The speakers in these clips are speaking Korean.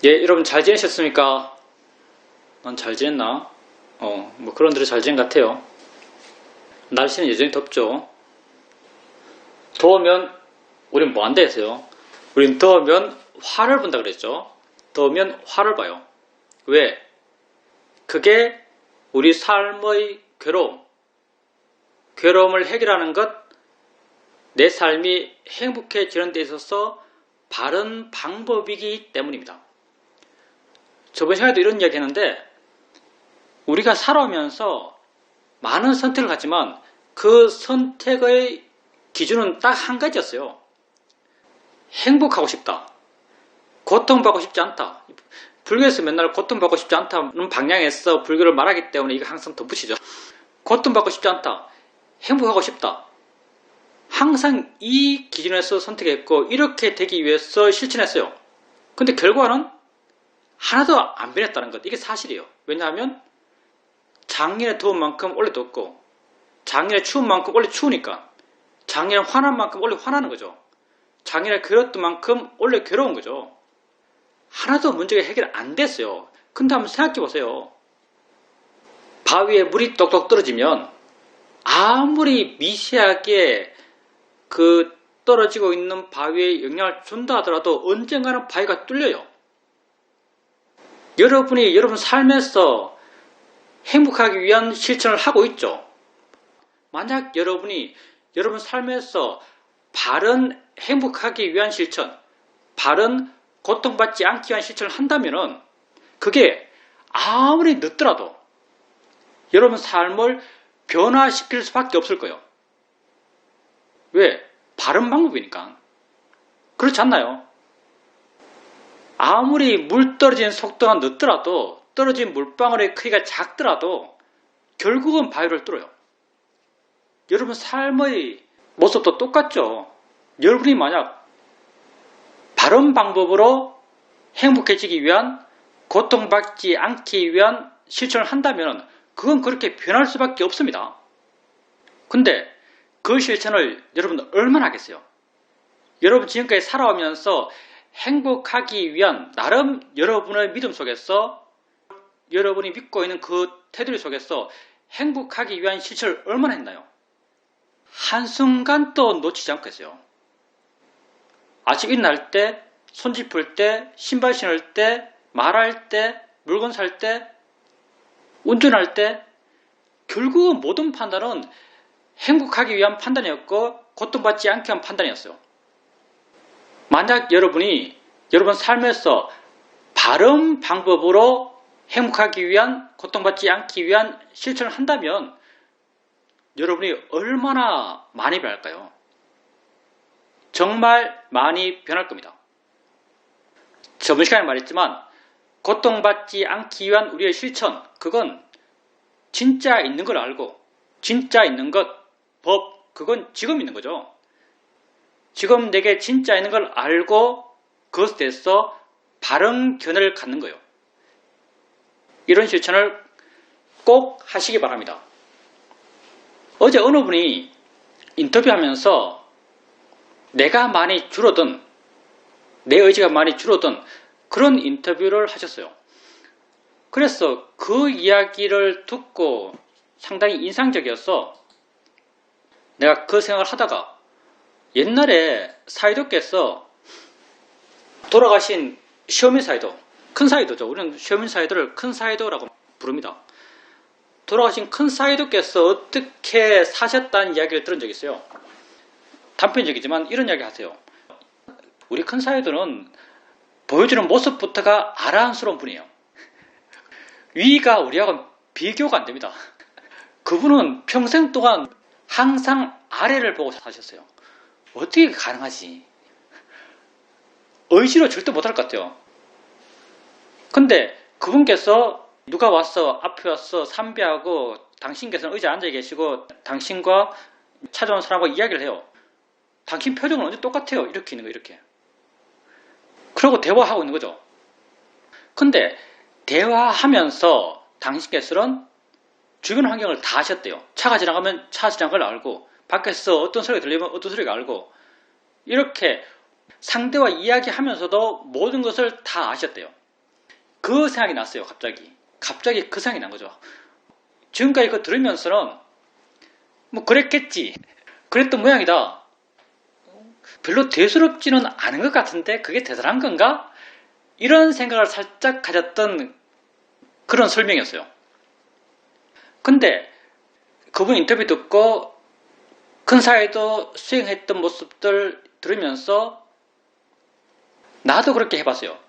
예, 여러분 잘 지내셨습니까? 난 잘 지냈나? 뭐 그런 대로 잘 지낸 것 같아요. 날씨는 여전히 덥죠. 더우면 우린 뭐 한다 했어요? 우린 더우면 화를 본다 그랬죠. 더우면 화를 봐요. 왜? 그게 우리 삶의 괴로움을 해결하는 것, 내 삶이 행복해지는 데 있어서 바른 방법이기 때문입니다. 저번 시간에도 이런 이야기 했는데, 우리가 살아오면서 많은 선택을 하지만 그 선택의 기준은 딱 한 가지였어요. 행복하고 싶다. 고통받고 싶지 않다. 불교에서 맨날 고통받고 싶지 않다는 방향에서 불교를 말하기 때문에 이거 항상 덧붙이죠. 고통받고 싶지 않다. 행복하고 싶다. 항상 이 기준에서 선택했고 이렇게 되기 위해서 실천했어요. 근데 결과는 하나도 안 변했다는 것. 이게 사실이에요. 왜냐하면 작년에 더운 만큼 원래 덥고 작년에 추운 만큼 원래 추우니까 작년에 화난 만큼 원래 화나는 거죠. 작년에 괴로웠던 만큼 원래 괴로운 거죠. 하나도 문제가 해결 안 됐어요. 근데 한번 생각해 보세요. 바위에 물이 똑똑 떨어지면 아무리 미세하게 그 떨어지고 있는 바위에 영향을 준다 하더라도 언젠가는 바위가 뚫려요. 여러분이 여러분 삶에서 행복하기 위한 실천을 하고 있죠. 만약 여러분이 여러분 삶에서 바른 행복하기 위한 실천, 바른 고통받지 않기 위한 실천을 한다면은 그게 아무리 늦더라도 여러분 삶을 변화시킬 수밖에 없을 거예요. 왜? 바른 방법이니까. 그렇지 않나요? 아무리 물 떨어지는 속도가 늦더라도 떨어진 물방울의 크기가 작더라도 결국은 바위를 뚫어요. 여러분 삶의 모습도 똑같죠. 여러분이 만약 바른 방법으로 행복해지기 위한, 고통받지 않기 위한 실천을 한다면 그건 그렇게 변할 수밖에 없습니다. 근데 그 실천을 여러분 얼마나 하겠어요? 여러분 지금까지 살아오면서 행복하기 위한 나름 여러분의 믿음 속에서 여러분이 믿고 있는 그 테두리 속에서 행복하기 위한 실천을 얼마나 했나요? 한순간도 놓치지 않고 했어요. 아침 일어날 때, 손 짚을 때, 신발 신을 때, 말할 때, 물건 살 때, 운전할 때 결국은 모든 판단은 행복하기 위한 판단이었고 고통받지 않기 위한 판단이었어요. 만약 여러분이 여러분 삶에서 바른 방법으로 행복하기 위한, 고통받지 않기 위한 실천을 한다면 여러분이 얼마나 많이 변할까요? 정말 많이 변할 겁니다. 저번 시간에 말했지만 고통받지 않기 위한 우리의 실천, 그건 진짜 있는 걸 알고 진짜 있는 것, 법, 그건 지금 있는 거죠. 지금 내게 진짜 있는 걸 알고 그것에 대해서 바른 견해를 갖는 거예요. 이런 실천을 꼭 하시기 바랍니다. 어제 어느 분이 인터뷰하면서 내가 많이 줄어든, 내 의지가 많이 줄어든 그런 인터뷰를 하셨어요. 그래서 그 이야기를 듣고 상당히 인상적이어서 내가 그 생각을 하다가 옛날에 사이도께서 돌아가신 시어민 사이도, 큰 사이도죠. 우리는 시어민 사이도를 큰 사이도라고 부릅니다. 돌아가신 큰 사이도께서 어떻게 사셨다는 이야기를 들은 적이 있어요. 단편적이지만 이런 이야기 하세요. 우리 큰 사이도는 보여주는 모습부터가 아랑스러운 분이에요. 위가 우리하고는 비교가 안 됩니다. 그분은 평생 동안 항상 아래를 보고 사셨어요. 어떻게 가능하지? 의지로 절대 못할 것 같아요. 근데 그분께서 누가 와서 앞에 와서 삼배하고 당신께서는 의자에 앉아 계시고 당신과 찾아온 사람과 이야기를 해요. 당신 표정은 언제 똑같아요. 이렇게 있는 거 이렇게. 그러고 대화하고 있는 거죠. 근데 대화하면서 당신께서는 주변 환경을 다 아셨대요. 차가 지나가면 차 지나간 걸 알고 밖에서 어떤 소리가 들리면 어떤 소리가 알고 이렇게 상대와 이야기하면서도 모든 것을 다 아셨대요. 그 생각이 났어요. 갑자기 그 생각이 난 거죠. 지금까지 그거 들으면서는 뭐 그랬겠지, 그랬던 모양이다, 별로 대수롭지는 않은 것 같은데 그게 대단한 건가? 이런 생각을 살짝 가졌던 그런 설명이었어요. 근데 그분 인터뷰 듣고 큰사회도 수행했던 모습들 들으면서 나도 그렇게 해봤어요.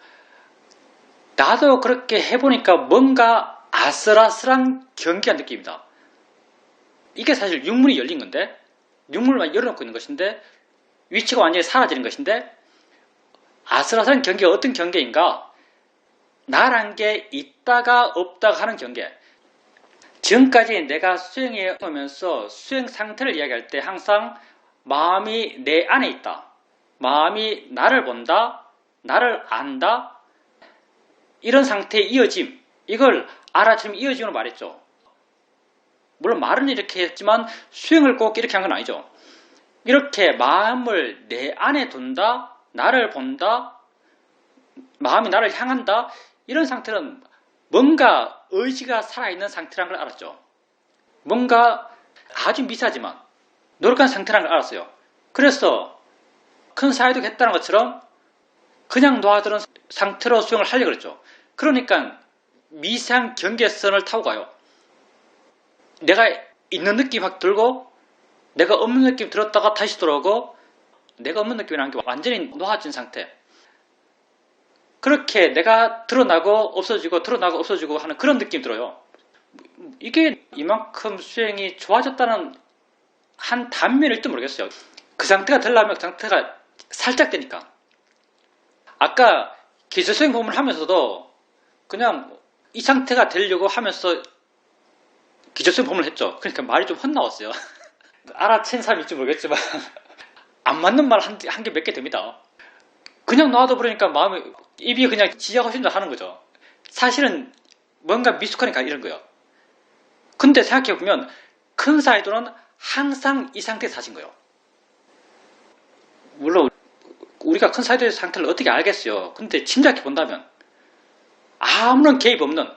나도 그렇게 해보니까 뭔가 아슬아슬한 경계가 느낍니다. 이게 사실 육문이 열린 건데, 육문만 열어놓고 있는 것인데 위치가 완전히 사라지는 것인데, 아슬아슬한 경계가 어떤 경계인가? 나란 게 있다가 없다가 하는 경계. 지금까지 내가 수행해 오면서 수행 상태를 이야기할 때 항상 마음이 내 안에 있다, 마음이 나를 본다, 나를 안다, 이런 상태의 이어짐, 이걸 알아차림 이어짐으로 말했죠. 물론 말은 이렇게 했지만 수행을 꼭 이렇게 한 건 아니죠. 이렇게 마음을 내 안에 둔다, 나를 본다, 마음이 나를 향한다, 이런 상태는 뭔가 의지가 살아있는 상태라는 걸 알았죠. 뭔가 아주 미세하지만 노력한 상태라는 걸 알았어요. 그래서 큰 사회도 했다는 것처럼 그냥 놓아두는 상태로 수행을 하려고 그랬죠. 그러니까 미세한 경계선을 타고 가요. 내가 있는 느낌이 확 들고 내가 없는 느낌 들었다가 다시 돌아오고, 내가 없는 느낌이라는 게 완전히 놓아진 상태. 그렇게 내가 드러나고 없어지고 드러나고 없어지고 하는 그런 느낌이 들어요. 이게 이만큼 수행이 좋아졌다는 한 단면일지 모르겠어요. 그 상태가 되려면 그 상태가 살짝 되니까. 아까 기술수행 법문을 하면서도 그냥 이 상태가 되려고 하면서 기술수행 법문을 했죠. 그러니까 말이 좀 헛나왔어요. 알아챈 사람일지 모르겠지만 안 맞는 말 한 개 몇 개 됩니다. 그냥 놔둬 버리니까 마음이, 입이 그냥 지저거신다 하는 거죠. 사실은 뭔가 미숙하니까 이런 거예요. 근데 생각해보면 큰 사이도는 항상 이 상태에 사신 거예요. 물론 우리가 큰 사이도의 상태를 어떻게 알겠어요. 근데 짐작해 본다면 아무런 개입 없는,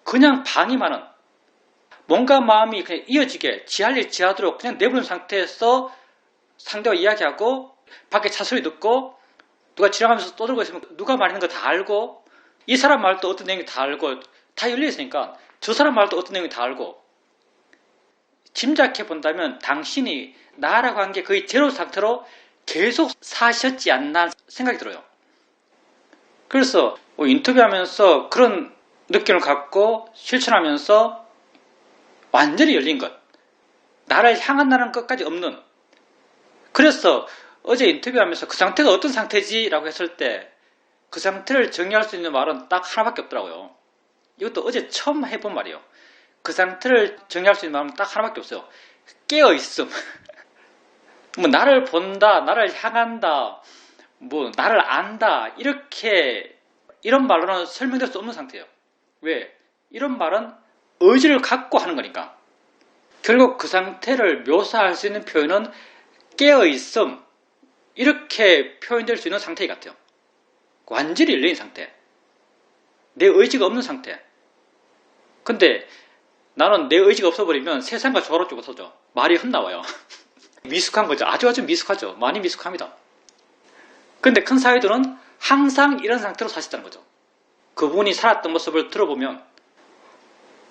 그냥 방임하는, 뭔가 마음이 그냥 이어지게 지할 일 지하도록 그냥 내버린 상태에서 상대와 이야기하고, 밖에 차 소리 듣고, 누가 지나가면서 떠들고 있으면 누가 말하는 거 다 알고, 이 사람 말도 어떤 내용이 다 알고, 다 열려있으니까 저 사람 말도 어떤 내용이 다 알고, 짐작해 본다면 당신이 나라고 한 게 거의 제로 상태로 계속 사셨지 않나 생각이 들어요. 그래서 인터뷰하면서 그런 느낌을 갖고 실천하면서 완전히 열린 것, 나를 향한다는 것까지 없는. 그래서 어제 인터뷰하면서 그 상태가 어떤 상태지? 라고 했을 때 그 상태를 정의할 수 있는 말은 딱 하나밖에 없더라고요. 이것도 어제 처음 해본 말이에요. 그 상태를 정의할 수 있는 말은 딱 하나밖에 없어요. 깨어있음. 뭐 나를 본다, 나를 향한다, 뭐 나를 안다, 이런 말로는 설명될 수 없는 상태예요. 왜? 이런 말은 의지를 갖고 하는 거니까. 결국 그 상태를 묘사할 수 있는 표현은 깨어있음, 이렇게 표현될 수 있는 상태 같아요. 완전히 열린 상태, 내 의지가 없는 상태. 근데 나는 내 의지가 없어버리면 세상과 조화롭지 못하죠. 말이 헛나와요. 미숙한 거죠. 아주 미숙하죠. 많이 미숙합니다. 근데 큰 사회들은 항상 이런 상태로 사셨다는 거죠. 그분이 살았던 모습을 들어보면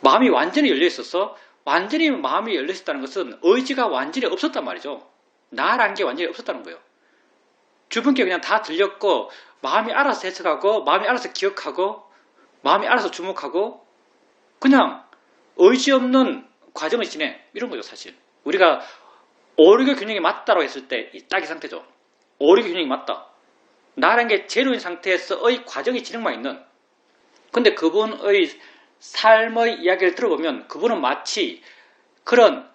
마음이 완전히 열려 있어서, 완전히 마음이 열려 있었다는 것은 의지가 완전히 없었단 말이죠. 나란 게 완전히 없었다는 거예요. 주변께 그냥 다 들렸고, 마음이 알아서 해석하고, 마음이 알아서 기억하고, 마음이 알아서 주목하고, 그냥 의지 없는 과정을 진행, 이런 거죠. 사실 우리가 오류교 균형이 맞다라고 했을 때 딱 이 상태죠. 오류교 균형이 맞다, 나란 게 제로인 상태에서의 과정이 진행만 있는. 근데 그분의 삶의 이야기를 들어보면 그분은 마치 그런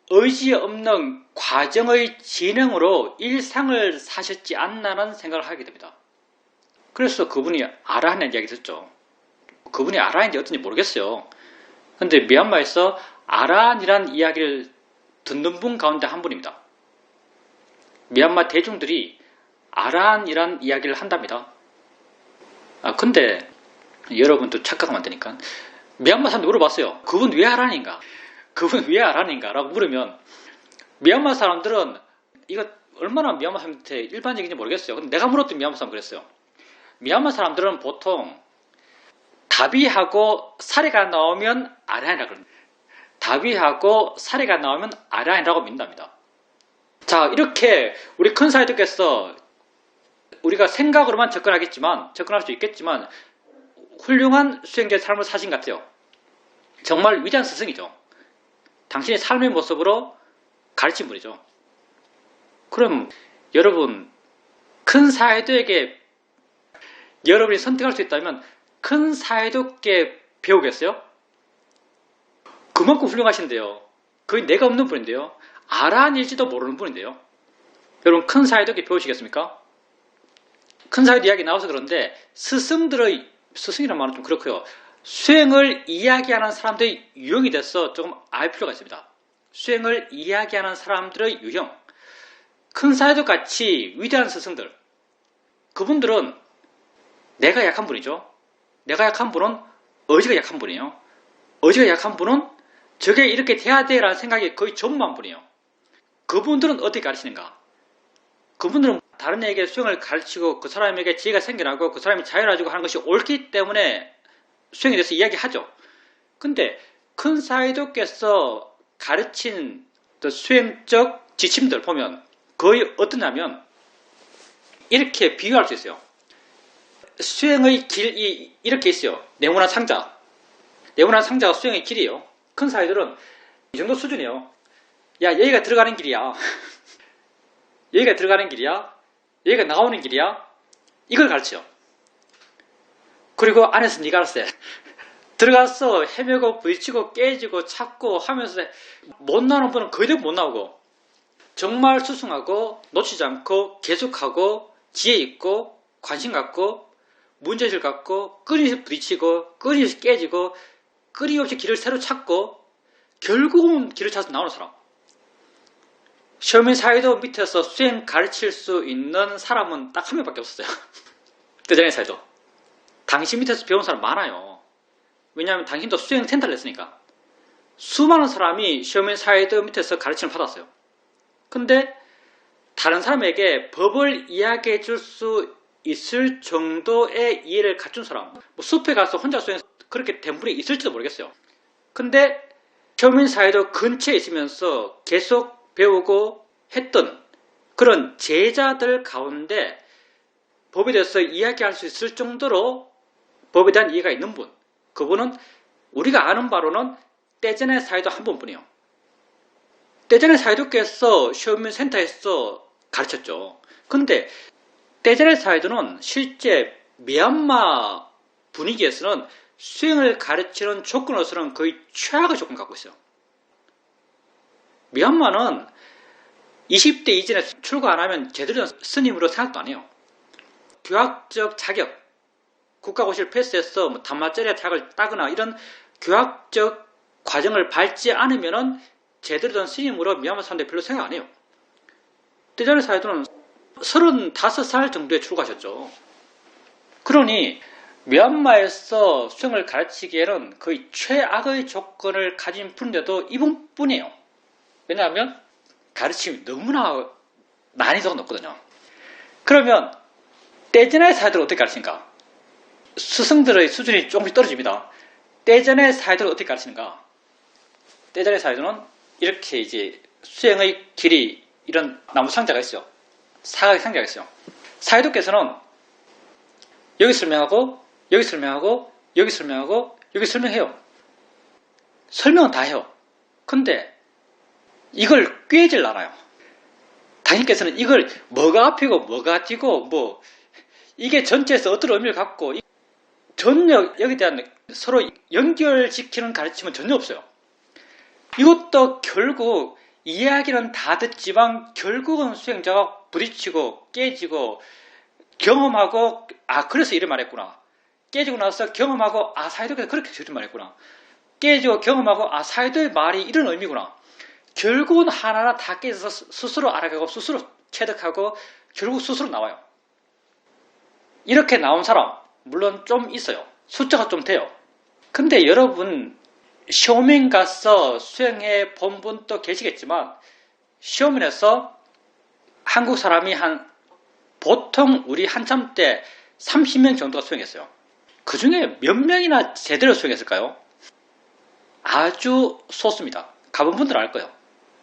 의지 없는 과정의 진행으로 일상을 사셨지 않나라는 생각을 하게 됩니다. 그래서 그분이 아라한이라는 이야기 듣죠. 그분이 아라한인지 어떤지 모르겠어요. 근데 미얀마에서 아라한이라는 이야기를 듣는 분 가운데 한 분입니다. 미얀마 대중들이 아라한이라는 이야기를 한답니다. 근데 여러분도 착각하면 안 되니까. 미얀마 사람들 물어봤어요. 그분 왜 하라는가? 그분 왜 하라는가? 라고 물으면 미얀마 사람들은 이거 얼마나 미얀마 사람한테 일반적인지 모르겠어요. 근데 내가 물었더니 미얀마 사람 그랬어요. 미얀마 사람들은 보통 다비하고 사례가 나오면 아라인이라고 그럽니다. 다비하고 사례가 나오면 아라인이라고 믿는답니다. 자, 이렇게 우리 큰 사회들께서 우리가 생각으로만 접근할 수 있겠지만 훌륭한 수행자의 삶을 사신 것 같아요. 정말 위대한 스승이죠. 당신의 삶의 모습으로 가르친 분이죠. 그럼 여러분, 큰 사회도에게 여러분이 선택할 수 있다면 큰 사회도께 배우겠어요? 그만큼 훌륭하신데요. 거의 내가 없는 분인데요. 아란일지도 모르는 분인데요. 여러분, 큰 사회도께 배우시겠습니까? 큰 사회도 이야기 나와서 그런데 스승이란 말은 좀 그렇고요. 수행을 이야기하는 사람들의 유형이 돼서 조금 알 필요가 있습니다. 수행을 이야기하는 사람들의 유형. 큰 사회도 같이 위대한 스승들. 그분들은 내가 약한 분이죠. 내가 약한 분은 의지가 약한 분이에요. 의지가 약한 분은 저게 이렇게 돼야 돼 라는 생각이 거의 전무한 분이에요. 그분들은 어떻게 가르치는가? 그분들은 다른 에게 수행을 가르치고 그 사람에게 지혜가 생겨나고 그 사람이 자유라지고 하는 것이 옳기 때문에 수행에 대해서 이야기하죠. 근데 큰 사회도께서 가르친 수행적 지침들 보면 거의 어떠냐면 이렇게 비유할 수 있어요. 수행의 길이 이렇게 있어요. 네모난 상자. 네모난 상자가 수행의 길이에요. 큰 사회들은 이 정도 수준이에요. 야, 여기가 들어가는 길이야. 여기가 들어가는 길이야. 여기가 나오는 길이야. 이걸 가르쳐요. 그리고 안에서 네가 알아서 해. 들어가서 헤매고 부딪히고 깨지고 찾고 하면서 못 나오는 분은 거의 대부분 못 나오고 정말 수승하고 놓치지 않고 계속하고 지혜 있고 관심 갖고 문제의식을 갖고 끊임없이 부딪히고 끊임없이 깨지고 끊임없이 길을 새로 찾고 결국은 길을 찾아서 나오는 사람. 시어민 사회도 밑에서 수행 가르칠 수 있는 사람은 딱 한 명밖에 없었어요. 대전의 사회도. 당신 밑에서 배운 사람 많아요. 왜냐하면 당신도 수행 센터를 냈으니까. 수많은 사람이 시어민 사회도 밑에서 가르침을 받았어요. 근데 다른 사람에게 법을 이야기해 줄 수 있을 정도의 이해를 갖춘 사람, 뭐 숲에 가서 혼자 수행 그렇게 된 분이 있을지도 모르겠어요. 근데 시어민 사회도 근처에 있으면서 계속 배우고 했던 그런 제자들 가운데 법에 대해서 이야기할 수 있을 정도로 법에 대한 이해가 있는 분, 그분은 우리가 아는 바로는 떼전의 사회도 한 분뿐이에요. 떼전의 사회도께서 시어민 센터에서 가르쳤죠. 근데 떼전의 사회도는 실제 미얀마 분위기에서는 수행을 가르치는 조건으로서는 거의 최악의 조건을 갖고 있어요. 미얀마는 20대 이전에 출가 안 하면 제대로 된 스님으로 생각도 안 해요. 교학적 자격, 국가고시를 패스해서 뭐 단마짜리 대학을 따거나 이런 교학적 과정을 밟지 않으면 제대로 된 스님으로 미얀마 사람들이 별로 생각 안 해요. 떼전의 사회도는 35살 정도에 출가하셨죠. 그러니 미얀마에서 수행을 가르치기에는 거의 최악의 조건을 가진 분인데도 이분뿐이에요. 왜냐하면 가르침이 너무나 난이도가 높거든요. 그러면 떼전의 사회들은 어떻게 가르치는가? 스승들의 수준이 조금씩 떨어집니다. 떼전의 사회들은 어떻게 가르치는가? 떼전의 사회들은 이렇게 이제 수행의 길이 이런 나무 상자가 있어요. 사각의 상자가 있어요. 사회도께서는 여기 설명하고 여기 설명하고 여기 설명하고 여기 설명해요. 설명은 다 해요. 근데 이걸 꿰질 않아요. 당신께서는 이걸 뭐가 앞이고 뭐가 뒤고 뭐 이게 전체에서 어떤 의미를 갖고 전혀 여기에 대한 서로 연결시키는 가르침은 전혀 없어요. 이것도 결국 이야기는 다 듣지만 결국은 수행자가 부딪히고 깨지고 경험하고 그래서 이런 말했구나. 깨지고 나서 경험하고 사회도께서 그렇게 저런 말했구나. 깨지고 경험하고 사회도의 말이 이런 의미구나. 결국은 하나하나 다 깨져서 스스로 알아가고 스스로 체득하고 결국 스스로 나와요. 이렇게 나온 사람 물론 좀 있어요. 숫자가 좀 돼요. 근데 여러분 시험인 가서 수행해 본 분도 계시겠지만 시험인에서 한국 사람이 보통 우리 한참 때 30명 정도가 수행했어요. 그 중에 몇 명이나 제대로 수행했을까요? 아주 소수입니다. 가본 분들은 알 거예요.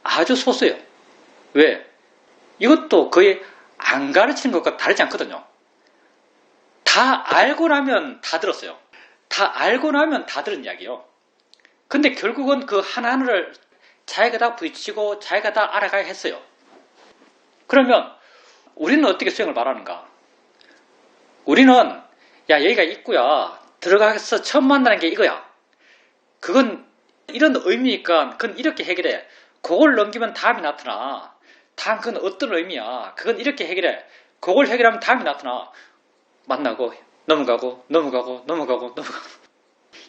아주 소수예요. 왜? 이것도 거의 안 가르치는 것과 다르지 않거든요. 다 알고 나면 다 들었어요. 다 알고 나면 다 들은 이야기요. 근데 결국은 그 하나하나를 자기가 다 부딪히고 자기가 다 알아가야 했어요. 그러면 우리는 어떻게 수행을 말하는가? 우리는 야 여기가 입구야. 들어가서 처음 만나는 게 이거야. 그건 이런 의미니까 그건 이렇게 해결해. 그걸 넘기면 다음이 나타나. 다음 그건 어떤 의미야. 그건 이렇게 해결해. 그걸 해결하면 다음이 나타나. 만나고 넘어가고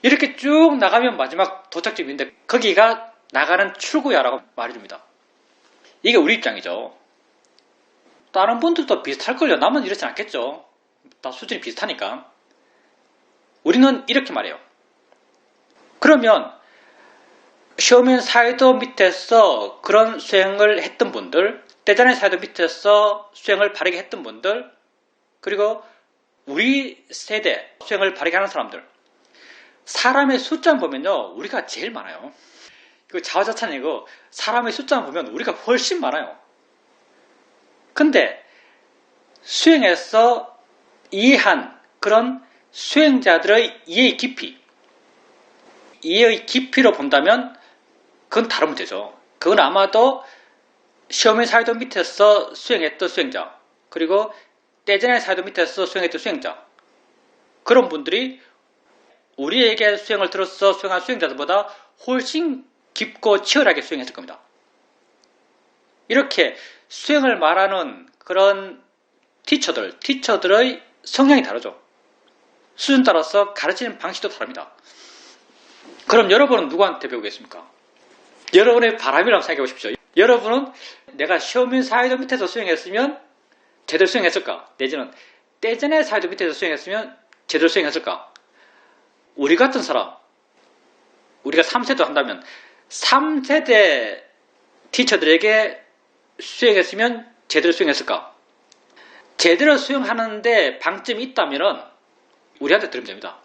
이렇게 쭉 나가면 마지막 도착점인데 거기가 나가는 출구야라고 말해줍니다. 이게 우리 입장이죠. 다른 분들도 비슷할걸요. 남은 이렇진 않겠죠. 다 수준이 비슷하니까. 우리는 이렇게 말해요. 그러면 시오민 사이도 밑에서 그런 수행을 했던 분들, 때전의 사이도 밑에서 수행을 바르게 했던 분들, 그리고 우리 세대 수행을 바르게 하는 사람들, 사람의 숫자 보면요 우리가 제일 많아요. 이거 자화자찬이고 사람의 숫자 보면 우리가 훨씬 많아요. 근데 수행에서 이해한 그런 수행자들의 이해의 깊이로 본다면 그건 다른 문제죠. 그건 아마도 시험의 사이도 밑에서 수행했던 수행자, 그리고 때전의 사이도 밑에서 수행했던 수행자, 그런 분들이 우리에게 수행을 들어서 수행한 수행자들보다 훨씬 깊고 치열하게 수행했을 겁니다. 이렇게 수행을 말하는 그런 티처들의 성향이 다르죠. 수준 따라서 가르치는 방식도 다릅니다. 그럼 여러분은 누구한테 배우겠습니까? 여러분의 바람이라고 생각해 보십시오. 여러분은 내가 시험인 사이도 밑에서 수행했으면 제대로 수행했을까? 내지는 때전의 사이도 밑에서 수행했으면 제대로 수행했을까? 우리 같은 사람, 우리가 3세대 한다면 3세대 티처들에게 수행했으면 제대로 수행했을까? 제대로 수행하는데 방점이 있다면 우리한테 들으면 됩니다.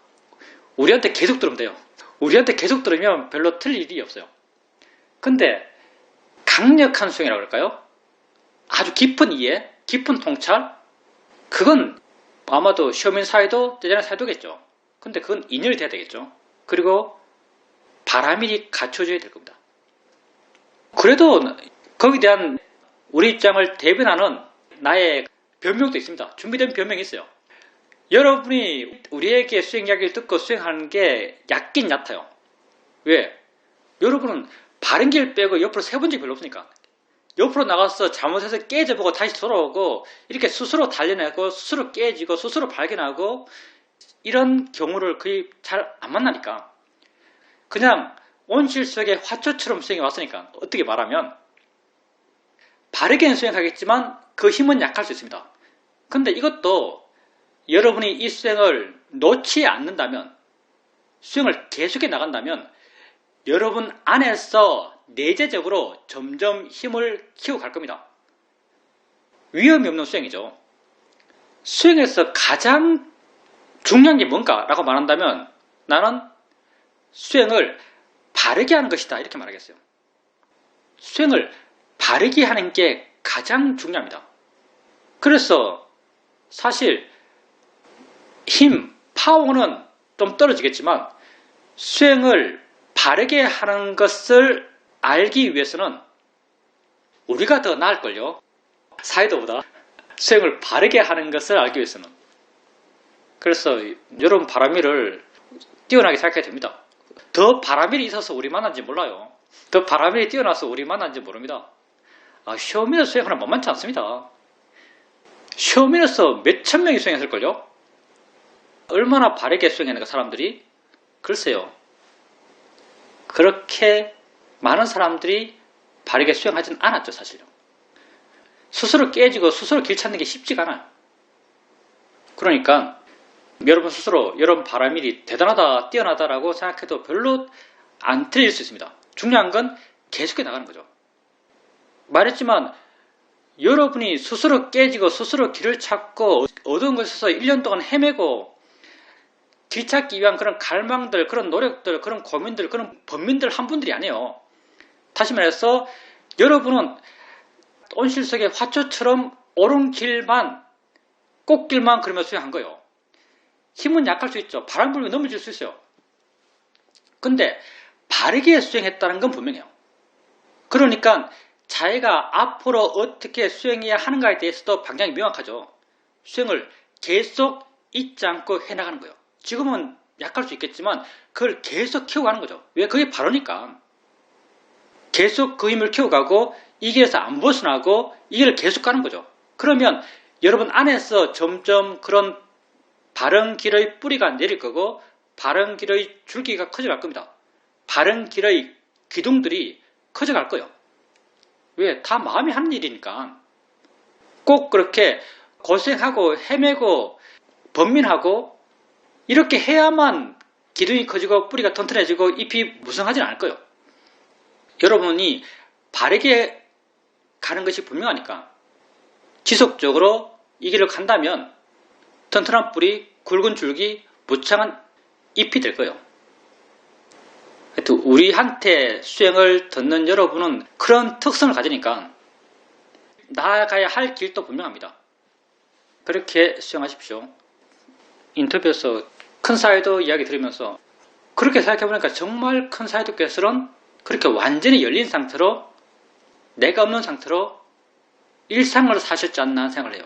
우리한테 계속 들으면 돼요. 우리한테 계속 들으면 별로 틀릴 일이 없어요. 근데 강력한 수행이라고 할까요? 아주 깊은 이해, 깊은 통찰? 그건 아마도 시험인 사이도 때전의 사이도겠죠. 근데 그건 인연이 돼야 되겠죠. 그리고 바람이 갖춰져야 될 겁니다. 그래도 거기에 대한 우리 입장을 대변하는 나의 변명도 있습니다. 준비된 변명이 있어요. 여러분이 우리에게 수행 이야기를 듣고 수행하는 게 얕긴 얕아요. 왜? 여러분은 바른 길 빼고 옆으로 세본 적이 별로 없으니까. 옆으로 나가서 잘못해서 깨져보고 다시 돌아오고 이렇게 스스로 달려내고 스스로 깨지고 스스로 발견하고 이런 경우를 거의 잘 안 만나니까 그냥 온실 속에 화초처럼 수행해 왔으니까 어떻게 말하면 바르게는 수행하겠지만 그 힘은 약할 수 있습니다. 근데 이것도 여러분이 이 수행을 놓지 않는다면 수행을 계속해 나간다면 여러분 안에서 내재적으로 점점 힘을 키워갈 겁니다. 위험이 없는 수행이죠. 수행에서 가장 중요한 게 뭔가라고 말한다면 나는 수행을 바르게 하는 것이다 이렇게 말하겠어요. 수행을 바르게 하는 게 가장 중요합니다. 그래서 사실 힘, 파워는 좀 떨어지겠지만 수행을 바르게 하는 것을 알기 위해서는 우리가 더 나을걸요. 사이도보다 수행을 바르게 하는 것을 알기 위해서는. 그래서 여러분 바람이를 뛰어나게 생각해야 됩니다. 더 바람일이 있어서 우리 만난지 몰라요. 더 바람일이 뛰어나서 우리 만난지 모릅니다. 시험에서 수행하는 만만치 않습니다. 시험에서 몇천 명이 수행했을걸요? 얼마나 바르게 수행했는가 사람들이? 글쎄요. 그렇게 많은 사람들이 바르게 수행하진 않았죠 사실요. 스스로 깨지고 스스로 길 찾는 게 쉽지가 않아요. 그러니까 여러분 스스로 여러분 바람일이 대단하다, 뛰어나다라고 생각해도 별로 안 틀릴 수 있습니다. 중요한 건 계속해 나가는 거죠. 말했지만 여러분이 스스로 깨지고 스스로 길을 찾고 어두운 곳에서 1년 동안 헤매고 길 찾기 위한 그런 갈망들, 그런 노력들, 그런 고민들, 그런 번민들 한 분들이 아니에요. 다시 말해서 여러분은 온실 속의 화초처럼 옳은 길만, 꽃길만 그러며 수행한 거예요. 힘은 약할 수 있죠. 바람 불면 넘어질 수 있어요. 근데 바르게 수행했다는 건 분명해요. 그러니까 자기가 앞으로 어떻게 수행해야 하는가에 대해서도 방향이 명확하죠. 수행을 계속 잊지 않고 해나가는 거예요. 지금은 약할 수 있겠지만 그걸 계속 키워가는 거죠. 왜? 그게 바로니까. 계속 그 힘을 키워가고 이 길에서 안 벗어나고 이 길을 계속 가는 거죠. 그러면 여러분 안에서 점점 그런 바른 길의 뿌리가 내릴 거고 바른 길의 줄기가 커져갈 겁니다. 바른 길의 기둥들이 커져갈 거예요. 왜? 다 마음이 하는 일이니까. 꼭 그렇게 고생하고 헤매고 번민하고 이렇게 해야만 기둥이 커지고 뿌리가 튼튼해지고 잎이 무성하지는 않을 거예요. 여러분이 바르게 가는 것이 분명하니까 지속적으로 이 길을 간다면 튼튼한 뿌리, 굵은 줄기, 무창한 잎이 될 거예요. 하여튼 우리한테 수행을 듣는 여러분은 그런 특성을 가지니까 나아가야 할 길도 분명합니다. 그렇게 수행하십시오. 인터뷰에서 큰 사이도 이야기 들으면서 그렇게 생각해보니까 정말 큰 사이도께서는 그렇게 완전히 열린 상태로 내가 없는 상태로 일상을 사셨지 않나 하는 생각을 해요.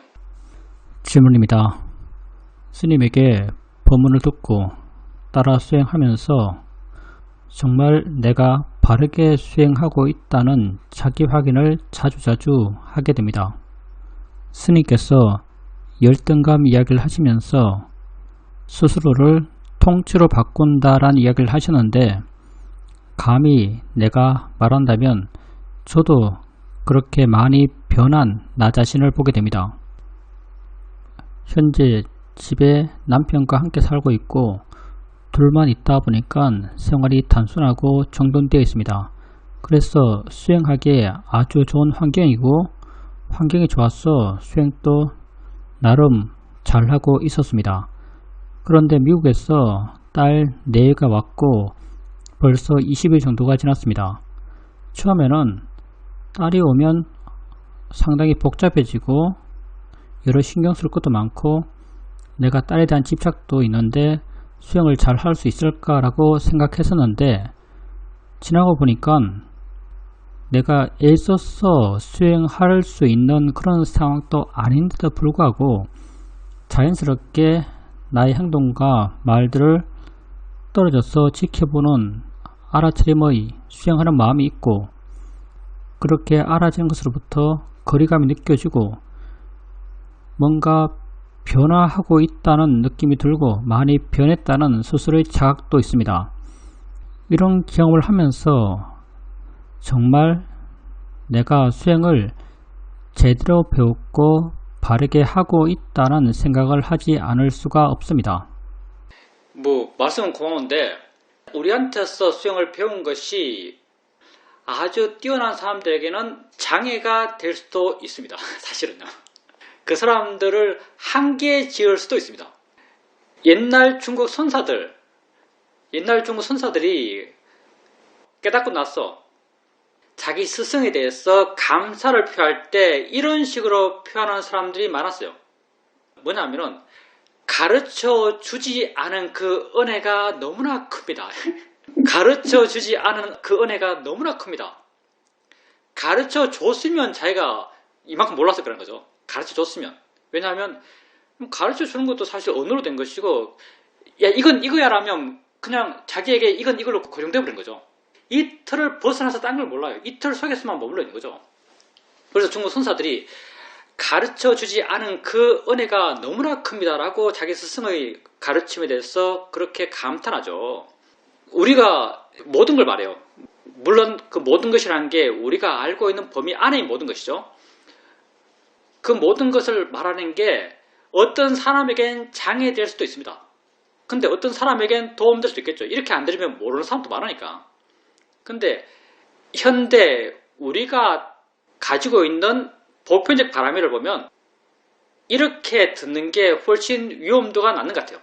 질문입니다. 스님에게 법문을 듣고 따라 수행하면서 정말 내가 바르게 수행하고 있다는 자기 확인을 자주자주 하게 됩니다. 스님께서 열등감 이야기를 하시면서 스스로를 통치로 바꾼다라는 이야기를 하셨는데 감히 내가 말한다면 저도 그렇게 많이 변한 나 자신을 보게 됩니다. 현재 집에 남편과 함께 살고 있고 둘만 있다 보니까 생활이 단순하고 정돈되어 있습니다. 그래서 수행하기에 아주 좋은 환경이고 환경이 좋아서 수행도 나름 잘하고 있었습니다. 그런데 미국에서 딸 4애가 왔고 벌써 20일 정도가 지났습니다. 처음에는 딸이 오면 상당히 복잡해지고 여러 신경 쓸 것도 많고 내가 딸에 대한 집착도 있는데 수행을 잘 할 수 있을까라고 생각했었는데 지나고 보니까 내가 애써서 수행할 수 있는 그런 상황도 아닌데도 불구하고 자연스럽게 나의 행동과 말들을 떨어져서 지켜보는 알아차림의 수행하는 마음이 있고 그렇게 알아지는 것으로부터 거리감이 느껴지고 뭔가 변화하고 있다는 느낌이 들고 많이 변했다는 스스로의 자각도 있습니다. 이런 경험을 하면서 정말 내가 수행을 제대로 배웠고 바르게 하고 있다는 생각을 하지 않을 수가 없습니다. 말씀은 고마운데 우리한테서 수행을 배운 것이 아주 뛰어난 사람들에게는 장애가 될 수도 있습니다. 사실은요. 그 사람들을 한계에 지을 수도 있습니다. 옛날 중국 선사들이 깨닫고 나서 자기 스승에 대해서 감사를 표할 때 이런 식으로 표현하는 사람들이 많았어요. 뭐냐면은 가르쳐 주지 않은 그 은혜가 너무나 큽니다. 가르쳐 주지 않은 그 은혜가 너무나 큽니다. 가르쳐 줬으면 자기가 이만큼 몰라서 그런 거죠. 가르쳐 줬으면. 왜냐하면 가르쳐 주는 것도 사실 언어로 된 것이고 야 이건 이거야라면 그냥 자기에게 이건 이걸로 고정되어 버린 거죠. 이 틀을 벗어나서 딴 걸 몰라요. 이 틀 속에서만 머물러 있는 거죠. 그래서 중국 선사들이 가르쳐 주지 않은 그 은혜가 너무나 큽니다라고 자기 스승의 가르침에 대해서 그렇게 감탄하죠. 우리가 모든 걸 말해요. 물론 그 모든 것이라는 게 우리가 알고 있는 범위 안의 모든 것이죠. 그 모든 것을 말하는 게 어떤 사람에겐 장애될 수도 있습니다. 근데 어떤 사람에겐 도움될 수도 있겠죠. 이렇게 안 들으면 모르는 사람도 많으니까. 근데 현대 우리가 가지고 있는 보편적 바람을 보면 이렇게 듣는 게 훨씬 위험도가 낮는 것 같아요.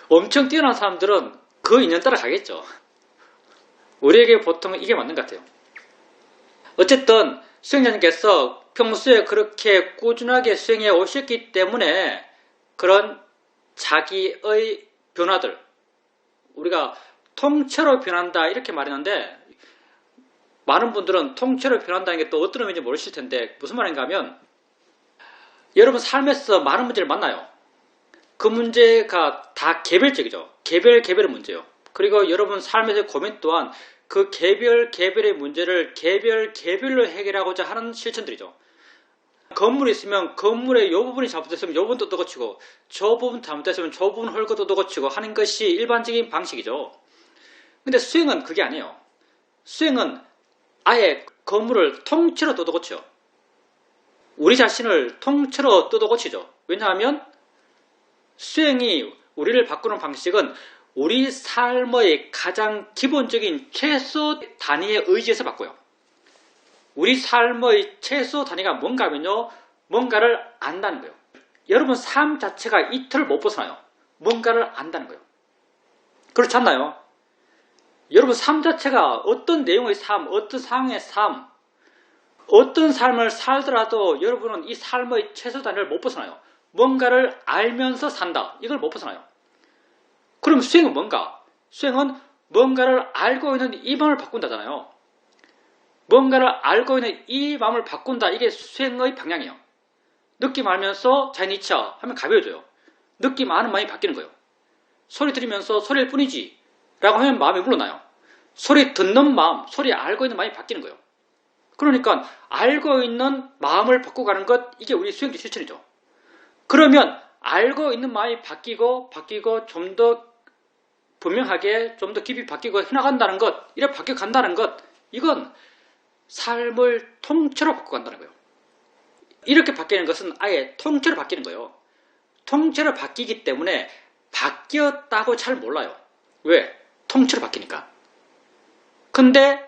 엄청 뛰어난 사람들은 그 인연 따라 가겠죠. 우리에게 보통 이게 맞는 것 같아요. 어쨌든 수행자님께서 평소에 그렇게 꾸준하게 수행해 오셨기 때문에 그런 자기의 변화들, 우리가 통째로 변한다 이렇게 말했는데 많은 분들은 통째로 변한다는 게 또 어떤 의미인지 모르실 텐데 무슨 말인가 하면 여러분 삶에서 많은 문제를 만나요. 그 문제가 다 개별적이죠. 개별의 문제요. 그리고 여러분 삶에서의 고민 또한 그 개별의 문제를 개별로 해결하고자 하는 실천들이죠. 건물이 있으면 건물의 이 부분이 잘못됐으면 이 부분도 뜯어고치고 저 부분 잘못됐으면 저 부분 헐고 뜯어고치고 하는 것이 일반적인 방식이죠. 근데 수행은 그게 아니에요. 수행은 아예 건물을 통째로 뜯어고쳐. 우리 자신을 통째로 뜯어고치죠. 왜냐하면 수행이 우리를 바꾸는 방식은 우리 삶의 가장 기본적인 최소 단위의 의지에서 바꿔요. 우리 삶의 최소 단위가 뭔가 하면요. 뭔가를 안다는 거예요. 여러분 삶 자체가 이틀을 못 벗어나요. 뭔가를 안다는 거예요. 그렇지 않나요? 여러분 삶 자체가 어떤 내용의 삶, 어떤 상황의 삶, 어떤 삶을 살더라도 여러분은 이 삶의 최소 단위를 못 벗어나요. 뭔가를 알면서 산다. 이걸 못 벗어나요. 그럼 수행은 뭔가? 수행은 뭔가를 알고 있는 이 마음을 바꾼다잖아요. 뭔가를 알고 있는 이 마음을 바꾼다. 이게 수행의 방향이에요. 느낌 알면서 자연이차 하면 가벼워져요. 느낌 아는 마음이 바뀌는 거예요. 소리 들으면서 소리일 뿐이지 라고 하면 마음이 물러나요. 소리 듣는 마음, 소리 알고 있는 마음이 바뀌는 거예요. 그러니까 알고 있는 마음을 바꿔가는 것, 이게 우리 수행적 실천이죠. 그러면 알고 있는 마음이 바뀌고 좀 더 분명하게 좀 더 깊이 바뀌고 해나간다는 것, 이렇게 바뀌어간다는 것, 이건 삶을 통째로 바꿔간다는 거예요. 이렇게 바뀌는 것은 아예 통째로 바뀌는 거예요. 통째로 바뀌기 때문에 바뀌었다고 잘 몰라요. 왜? 통째로 바뀌니까. 근데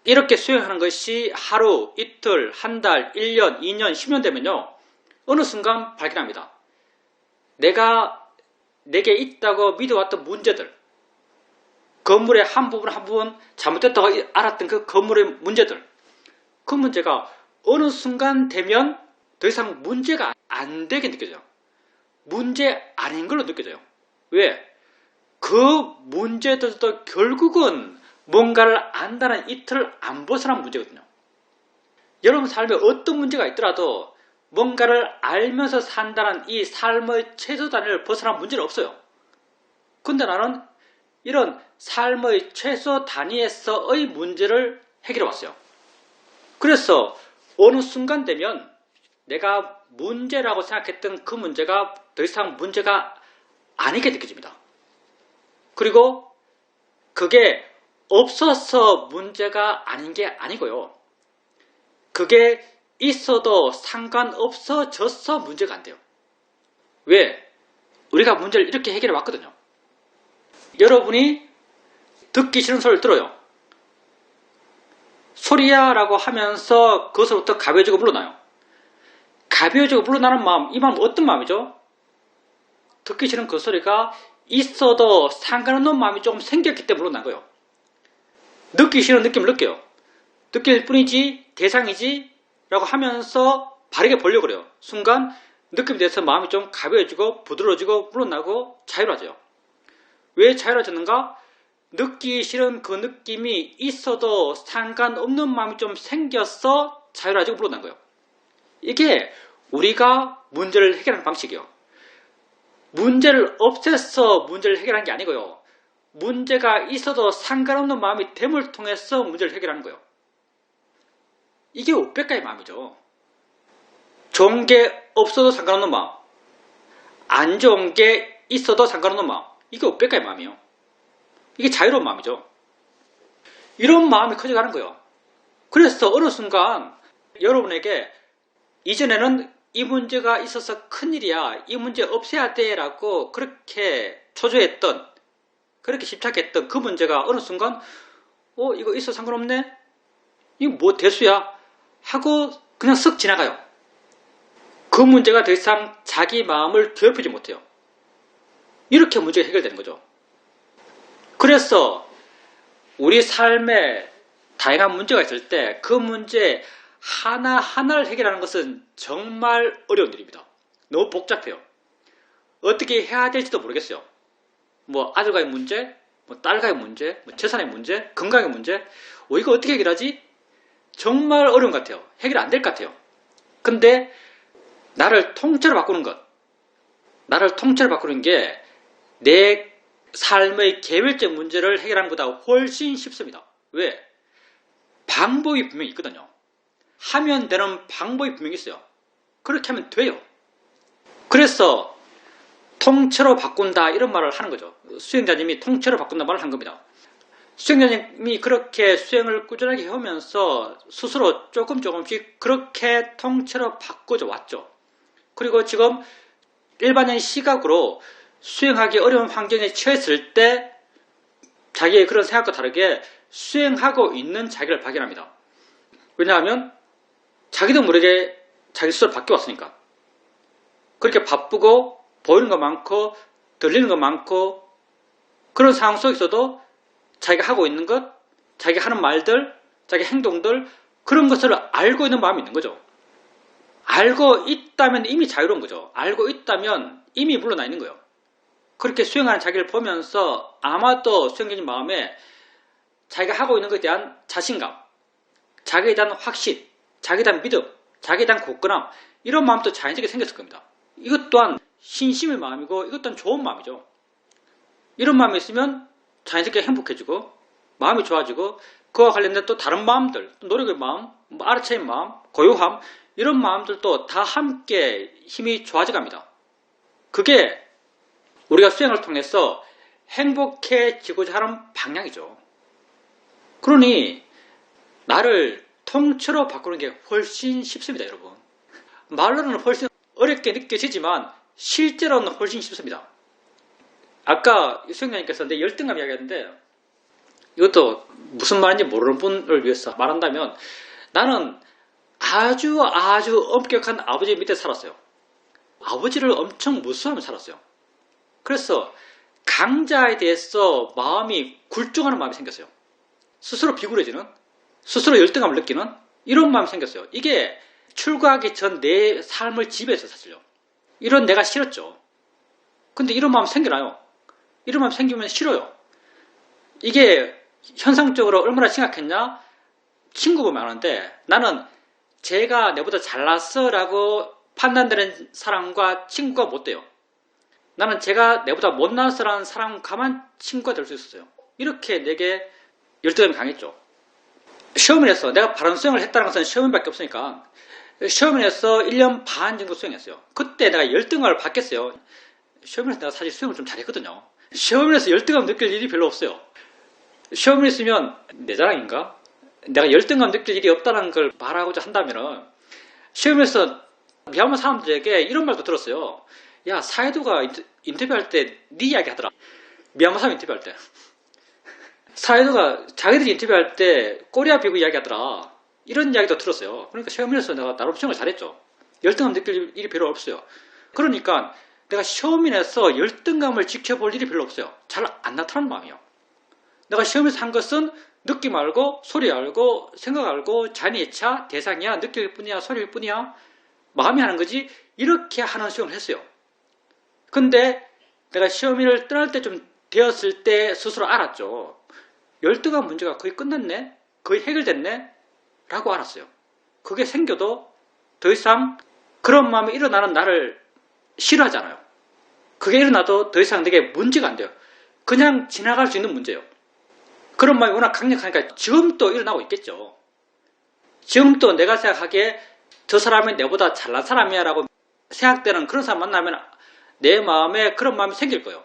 이렇게 수행하는 것이 하루, 이틀, 한 달, 1년, 2년, 10년 되면요. 어느 순간 발견합니다. 내게 있다고 믿어왔던 문제들, 건물의 한 부분 잘못됐다고 알았던 그 건물의 문제들, 그 문제가 어느 순간 되면 더 이상 문제가 안 되게 느껴져요. 문제 아닌 걸로 느껴져요. 왜? 그 문제들도 결국은 뭔가를 안다는 이 틀을 안 벗어난 문제거든요. 여러분 삶에 어떤 문제가 있더라도 뭔가를 알면서 산다는 이 삶의 최소 단위를 벗어난 문제는 없어요. 근데 나는 이런 삶의 최소 단위에서의 문제를 해결해 왔어요. 그래서 어느 순간 되면 내가 문제라고 생각했던 그 문제가 더 이상 문제가 아니게 느껴집니다. 그리고 그게 없어서 문제가 아닌 게 아니고요. 그게 있어도 상관없어져서 문제가 안 돼요. 왜? 우리가 문제를 이렇게 해결해 왔거든요. 여러분이 듣기 싫은 소리를 들어요. 소리야 라고 하면서 그것으로부터 가벼워지고 물러나요. 가벼워지고 물러나는 마음, 이 마음은 어떤 마음이죠? 듣기 싫은 그 소리가 있어도 상관없는 마음이 조금 생겼기 때문에 물러난 거예요. 느끼기 싫은 느낌을 느껴요. 느낄 뿐이지 대상이지 라고 하면서 바르게 보려고 그래요. 순간 느낌에 대해서 마음이 좀 가벼워지고 부드러워지고 물러나고 자유로워져요. 왜 자유로워졌는가? 느끼기 싫은 그 느낌이 있어도 상관없는 마음이 좀 생겨서 자유로워지고 물러난 거예요. 이게 우리가 문제를 해결하는 방식이에요. 문제를 없애서 문제를 해결하는 게 아니고요. 문제가 있어도 상관없는 마음이 됨을 통해서 문제를 해결하는 거예요. 이게 우백가의 마음이죠. 좋은 게 없어도 상관없는 마음, 안 좋은 게 있어도 상관없는 마음, 이게 우백가의 마음이에요. 이게 자유로운 마음이죠. 이런 마음이 커져가는 거예요. 그래서 어느 순간 여러분에게 이전에는 이 문제가 있어서 큰일이야. 이 문제 없애야 돼. 라고 그렇게 초조했던, 그렇게 집착했던 그 문제가 어느 순간 이거 있어 상관없네? 이거 뭐 대수야? 하고 그냥 쓱 지나가요. 그 문제가 더 이상 자기 마음을 괴롭히지 못해요. 이렇게 문제가 해결되는 거죠. 그래서 우리 삶에 다양한 문제가 있을 때 그 문제 하나하나를 해결하는 것은 정말 어려운 일입니다. 너무 복잡해요. 어떻게 해야 될지도 모르겠어요. 뭐 아들과의 문제, 뭐 딸과의 문제, 뭐 재산의 문제, 건강의 문제, 이거 어떻게 해결하지? 정말 어려운 것 같아요. 해결 안 될 것 같아요. 근데 나를 통째로 바꾸는 것, 나를 통째로 바꾸는 게 내 삶의 개별적 문제를 해결하는 것보다 훨씬 쉽습니다. 왜? 방법이 분명히 있거든요. 하면 되는 방법이 분명히 있어요. 그렇게 하면 돼요. 그래서 통째로 바꾼다 이런 말을 하는 거죠. 수행자님이 통째로 바꾼다 말을 한 겁니다. 수행자님이 그렇게 수행을 꾸준하게 해오면서 스스로 조금씩 그렇게 통째로 바꿔져 왔죠. 그리고 지금 일반적인 시각으로 수행하기 어려운 환경에 처했을 때 자기의 그런 생각과 다르게 수행하고 있는 자기를 발견합니다. 왜냐하면 자기도 모르게 자기 스스로 바뀌어왔으니까. 그렇게 바쁘고 보이는 거 많고 들리는 거 많고 그런 상황 속에서도 자기가 하고 있는 것, 자기가 하는 말들, 자기 행동들 그런 것을 알고 있는 마음이 있는 거죠. 알고 있다면 이미 자유로운 거죠. 알고 있다면 이미 물러나 있는 거예요. 그렇게 수행하는 자기를 보면서 아마도 수행자님 마음에 자기가 하고 있는 것에 대한 자신감, 자기에 대한 확신, 자기에 대한 믿음, 자기에 대한 굳건함 이런 마음도 자연스럽게 생겼을 겁니다. 이것 또한 신심의 마음이고 이것 또한 좋은 마음이죠. 이런 마음이 있으면 자연스럽게 행복해지고 마음이 좋아지고 그와 관련된 또 다른 마음들, 또 노력의 마음, 알아차린 마음, 고요함 이런 마음들도 다 함께 힘이 좋아져 갑니다. 그게 우리가 수행을 통해서 행복해지고자 하는 방향이죠. 그러니 나를 통째로 바꾸는 게 훨씬 쉽습니다, 여러분. 말로는 훨씬 어렵게 느껴지지만 실제로는 훨씬 쉽습니다. 아까 수행자님께서 내 열등감 이야기했는데 이것도 무슨 말인지 모르는 분을 위해서 말한다면 나는 아주 엄격한 아버지 밑에 살았어요. 아버지를 엄청 무수하며 살았어요. 그래서 강자에 대해서 마음이 굴종하는 마음이 생겼어요. 스스로 비굴해지는, 스스로 열등감을 느끼는 이런 마음이 생겼어요. 이게 출가하기 전 내 삶을 지배해서 사실요. 이런 내가 싫었죠. 근데 이런 마음 생겨나요. 이런 마음 생기면 싫어요. 이게 현상적으로 얼마나 심각했냐? 친구 보면 아는데 나는 제가 내보다 잘났어 라고 판단되는 사람과 친구가 못 돼요. 나는 제가 내보다 못나서 라는 사람과만 친구가 될 수 있었어요. 이렇게 내게 열등감이 강했죠. 시험원에서 내가 바른 수행을 했다는 것은 시험원밖에 없으니까 시험원에서 1년 반 정도 수행했어요. 그때 내가 열등감을 받겠어요. 시험원에서 내가 사실 수행을 좀 잘했거든요. 시험원에서 열등감 느낄 일이 별로 없어요. 시험을 있으면 내 자랑인가? 내가 열등감 느낄 일이 없다는 걸 말하고자 한다면 시험에서 미얀마 사람들에게 이런 말도 들었어요. 야, 사이도가 인터뷰할 때 네 이야기 하더라. 미얀마 사람 인터뷰할 때. 사이도가 자기들이 인터뷰할 때 꼬리아 비고 이야기 하더라. 이런 이야기도 들었어요. 그러니까 시험에서 내가 나름 수행을 잘했죠. 열등감 느낄 일이 별로 없어요. 그러니까 내가 시험인에서 열등감을 지켜볼 일이 별로 없어요. 잘 안 나타나는 마음이에요. 내가 시험에서 한 것은 느낌 알고 소리 알고 생각 알고 자연이차 대상이야 느낄 뿐이야 소리일 뿐이야 마음이 하는 거지 이렇게 하는 수행을 했어요. 근데 내가 시험인을 떠날 때쯤 되었을 때 스스로 알았죠. 열등감 문제가 거의 끝났네? 거의 해결됐네? 라고 알았어요. 그게 생겨도 더 이상 그런 마음이 일어나는 나를 싫어하잖아요. 그게 일어나도 더 이상 내게 문제가 안 돼요. 그냥 지나갈 수 있는 문제예요. 그런 마음이 워낙 강력하니까 지금도 일어나고 있겠죠. 지금도 내가 생각하기에 저 사람이 내보다 잘난 사람이야 라고 생각되는 그런 사람 만나면 내 마음에 그런 마음이 생길 거예요.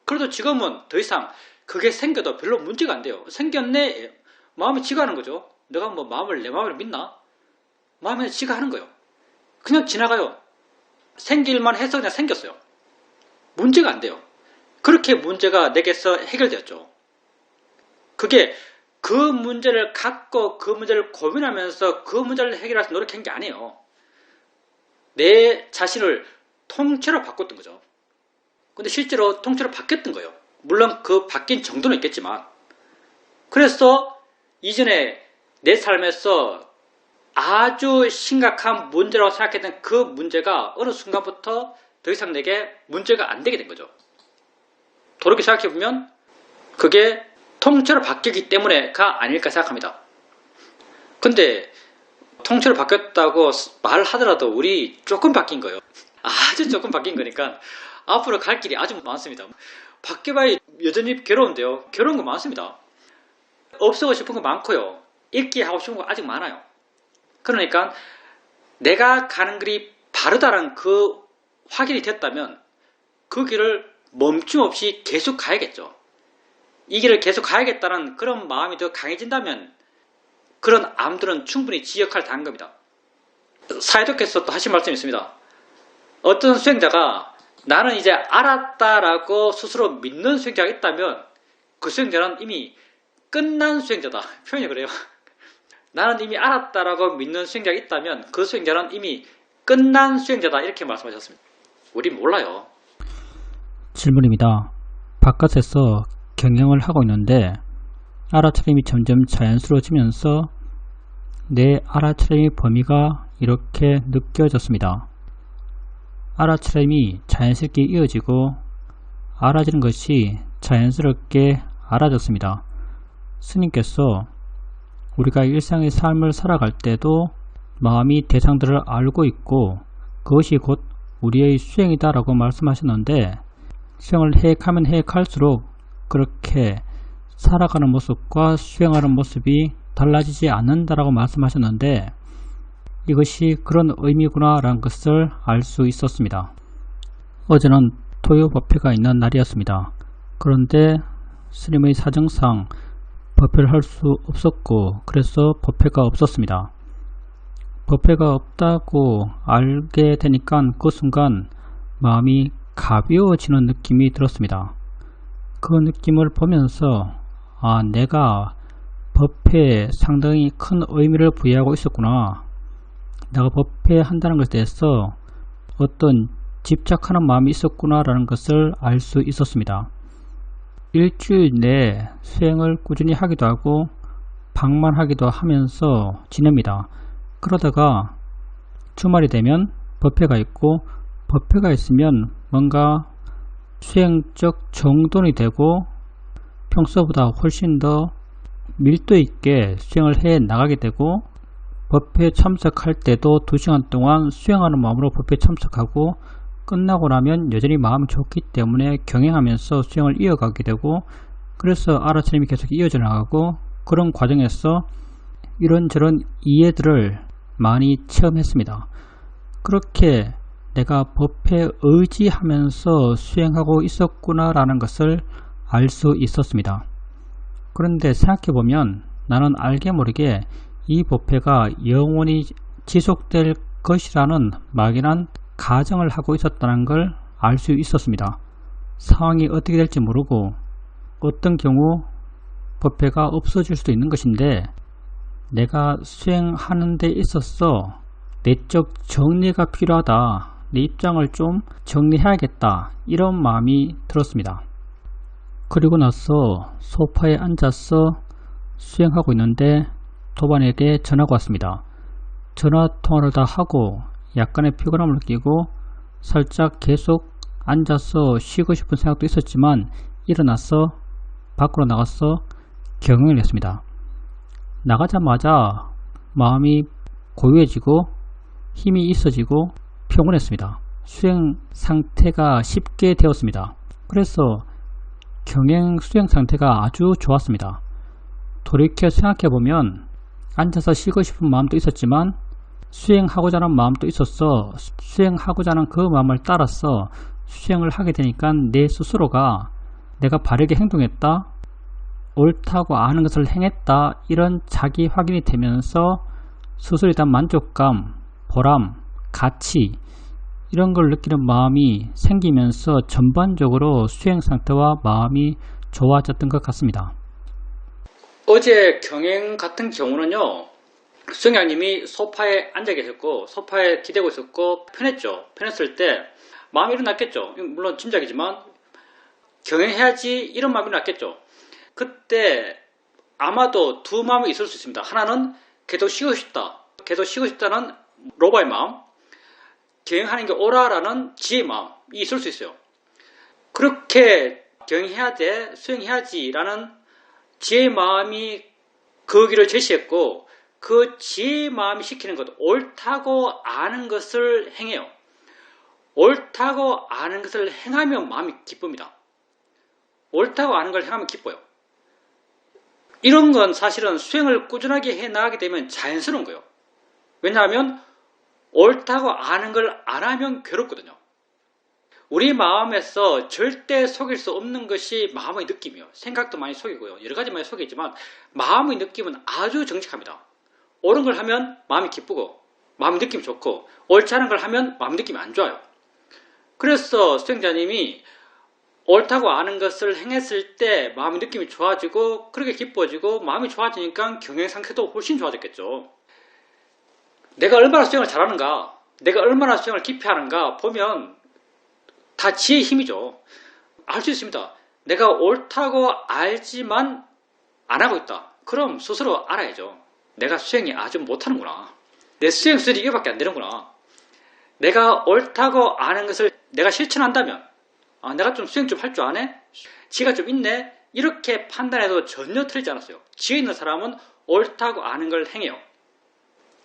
그래도 지금은 더 이상 그게 생겨도 별로 문제가 안 돼요. 생겼네 마음이 지가 하는 거죠. 내가 뭐 내 마음을 믿나? 마음에 지가 하는 거예요. 그냥 지나가요. 생길만 해서 그냥 생겼어요. 문제가 안 돼요. 그렇게 문제가 내게서 해결되었죠. 그게 그 문제를 갖고 그 문제를 고민하면서 그 문제를 해결하려고 노력한 게 아니에요. 내 자신을 통째로 바꿨던 거죠. 근데 실제로 통째로 바뀌었던 거예요. 물론 그 바뀐 정도는 있겠지만. 그래서 이전에 내 삶에서 아주 심각한 문제라고 생각했던 그 문제가 어느 순간부터 더 이상 내게 문제가 안 되게 된 거죠. 돌이켜 생각해보면 그게 통째로 바뀌기 때문에가 아닐까 생각합니다. 근데 통째로 바뀌었다고 말하더라도 우리 조금 바뀐 거예요. 아주 조금 바뀐 거니까 앞으로 갈 길이 아주 많습니다. 바뀌어봐야 여전히 괴로운데요. 괴로운 거 많습니다. 없애고 싶은 거 많고요. 잊기 하고 싶은 거 아직 많아요. 그러니까 내가 가는 길이 바르다는 그 확인이 됐다면 그 길을 멈춤 없이 계속 가야겠죠. 이 길을 계속 가야겠다는 그런 마음이 더 강해진다면 그런 암들은 충분히 지 역할을 다한 겁니다. 사회독께서 또 하신 말씀이 있습니다. 어떤 수행자가 나는 이제 알았다라고 스스로 믿는 수행자가 있다면 그 수행자는 이미 끝난 수행자다. 표현이 그래요. 나는 이미 알았다라고 믿는 수행자가 있다면 그 수행자는 이미 끝난 수행자다. 이렇게 말씀하셨습니다. 우린 몰라요. 질문입니다. 바깥에서 경영을 하고 있는데 알아차림이 점점 자연스러워지면서 내 알아차림의 범위가 이렇게 느껴졌습니다. 알아차림이 자연스럽게 이어지고 알아지는 것이 자연스럽게 알아졌습니다. 스님께서 우리가 일상의 삶을 살아갈 때도 마음이 대상들을 알고 있고 그것이 곧 우리의 수행이다 라고 말씀하셨는데 수행을 해액하면 해액할수록 그렇게 살아가는 모습과 수행하는 모습이 달라지지 않는다라고 말씀하셨는데 이것이 그런 의미구나 라는 것을 알 수 있었습니다. 어제는 토요법회가 있는 날이었습니다. 그런데 스님의 사정상 법회를 할 수 없었고 그래서 법회가 없었습니다. 법회가 없다고 알게 되니까 그 순간 마음이 가벼워지는 느낌이 들었습니다. 그 느낌을 보면서 내가 법회에 상당히 큰 의미를 부여하고 있었구나. 내가 법회 한다는 것에 대해서 어떤 집착하는 마음이 있었구나 라는 것을 알 수 있었습니다. 일주일 내에 수행을 꾸준히 하기도 하고 방만하기도 하면서 지냅니다. 그러다가 주말이 되면 법회가 있고 법회가 있으면 뭔가 수행적 정돈이 되고 평소보다 훨씬 더 밀도 있게 수행을 해 나가게 되고 법회에 참석할 때도 2시간 동안 수행하는 마음으로 법회에 참석하고 끝나고 나면 여전히 마음이 좋기 때문에 경행하면서 수행을 이어가게 되고 그래서 알아차림이 계속 이어져 나가고 그런 과정에서 이런저런 이해들을 많이 체험했습니다. 그렇게 내가 법회에 의지하면서 수행하고 있었구나 라는 것을 알 수 있었습니다. 그런데 생각해보면 나는 알게 모르게 이 법회가 영원히 지속될 것이라는 막연한 가정을 하고 있었다는 걸 알 수 있었습니다. 상황이 어떻게 될지 모르고 어떤 경우 법회가 없어질 수도 있는 것인데 내가 수행하는 데 있어서 내적 정리가 필요하다. 내 입장을 좀 정리해야겠다. 이런 마음이 들었습니다. 그리고 나서 소파에 앉아서 수행하고 있는데 도반에게 전화가 왔습니다. 전화 통화를 다 하고 약간의 피곤함을 느끼고 살짝 계속 앉아서 쉬고 싶은 생각도 있었지만 일어나서 밖으로 나가서 경영을 했습니다. 나가자마자 마음이 고요해지고 힘이 있어지고 평온했습니다. 수행 상태가 쉽게 되었습니다. 그래서 경행 수행 상태가 아주 좋았습니다. 돌이켜 생각해보면 앉아서 쉬고 싶은 마음도 있었지만 수행하고자 하는 마음도 있었어. 수행하고자 하는 그 마음을 따라서 수행을 하게 되니까 내 스스로가 내가 바르게 행동했다, 옳다고 아는 것을 행했다, 이런 자기 확인이 되면서 스스로에 대한 만족감, 보람, 가치 이런 걸 느끼는 마음이 생기면서 전반적으로 수행 상태와 마음이 좋아졌던 것 같습니다. 어제 경행 같은 경우는요, 수영장님이 소파에 앉아 계셨고 소파에 기대고 있었고 편했죠. 편했을 때 마음이 일어났겠죠. 물론 짐작이지만 경영해야지 이런 마음이 일어났겠죠. 그때 아마도 두 마음이 있을 수 있습니다. 하나는 계속 쉬고 싶다. 계속 쉬고 싶다는 로바의 마음, 경영하는 게 옳아라는 지혜의 마음이 있을 수 있어요. 그렇게 경영해야 돼, 수행해야지라는 지혜의 마음이 그 길을 제시했고 그 지혜의 마음이 시키는 것, 옳다고 아는 것을 행해요. 옳다고 아는 것을 행하면 마음이 기쁩니다. 옳다고 아는 걸 행하면 기뻐요. 이런 건 사실은 수행을 꾸준하게 해나가게 되면 자연스러운 거예요. 왜냐하면 옳다고 아는 걸 안 하면 괴롭거든요. 우리 마음에서 절대 속일 수 없는 것이 마음의 느낌이에요. 생각도 많이 속이고요. 여러 가지 많이 속이지만 마음의 느낌은 아주 정직합니다. 옳은 걸 하면 마음이 기쁘고 마음의 느낌이 좋고 옳지 않은 걸 하면 마음의 느낌이 안 좋아요. 그래서 수행자님이 옳다고 아는 것을 행했을 때 마음의 느낌이 좋아지고 그렇게 기뻐지고 마음이 좋아지니까 경영 상태도 훨씬 좋아졌겠죠. 내가 얼마나 수행을 잘하는가, 내가 얼마나 수행을 깊이 하는가 보면 다 지혜의 힘이죠. 알 수 있습니다. 내가 옳다고 알지만 안 하고 있다. 그럼 스스로 알아야죠. 내가 수행이 아주 못하는구나. 내 수행 수준이 이거밖에 안 되는구나. 내가 옳다고 아는 것을 내가 실천한다면 내가 좀 수행 좀 할 줄 아네? 지가 좀 있네? 이렇게 판단해도 전혀 틀리지 않았어요. 지혜 있는 사람은 옳다고 아는 걸 행해요.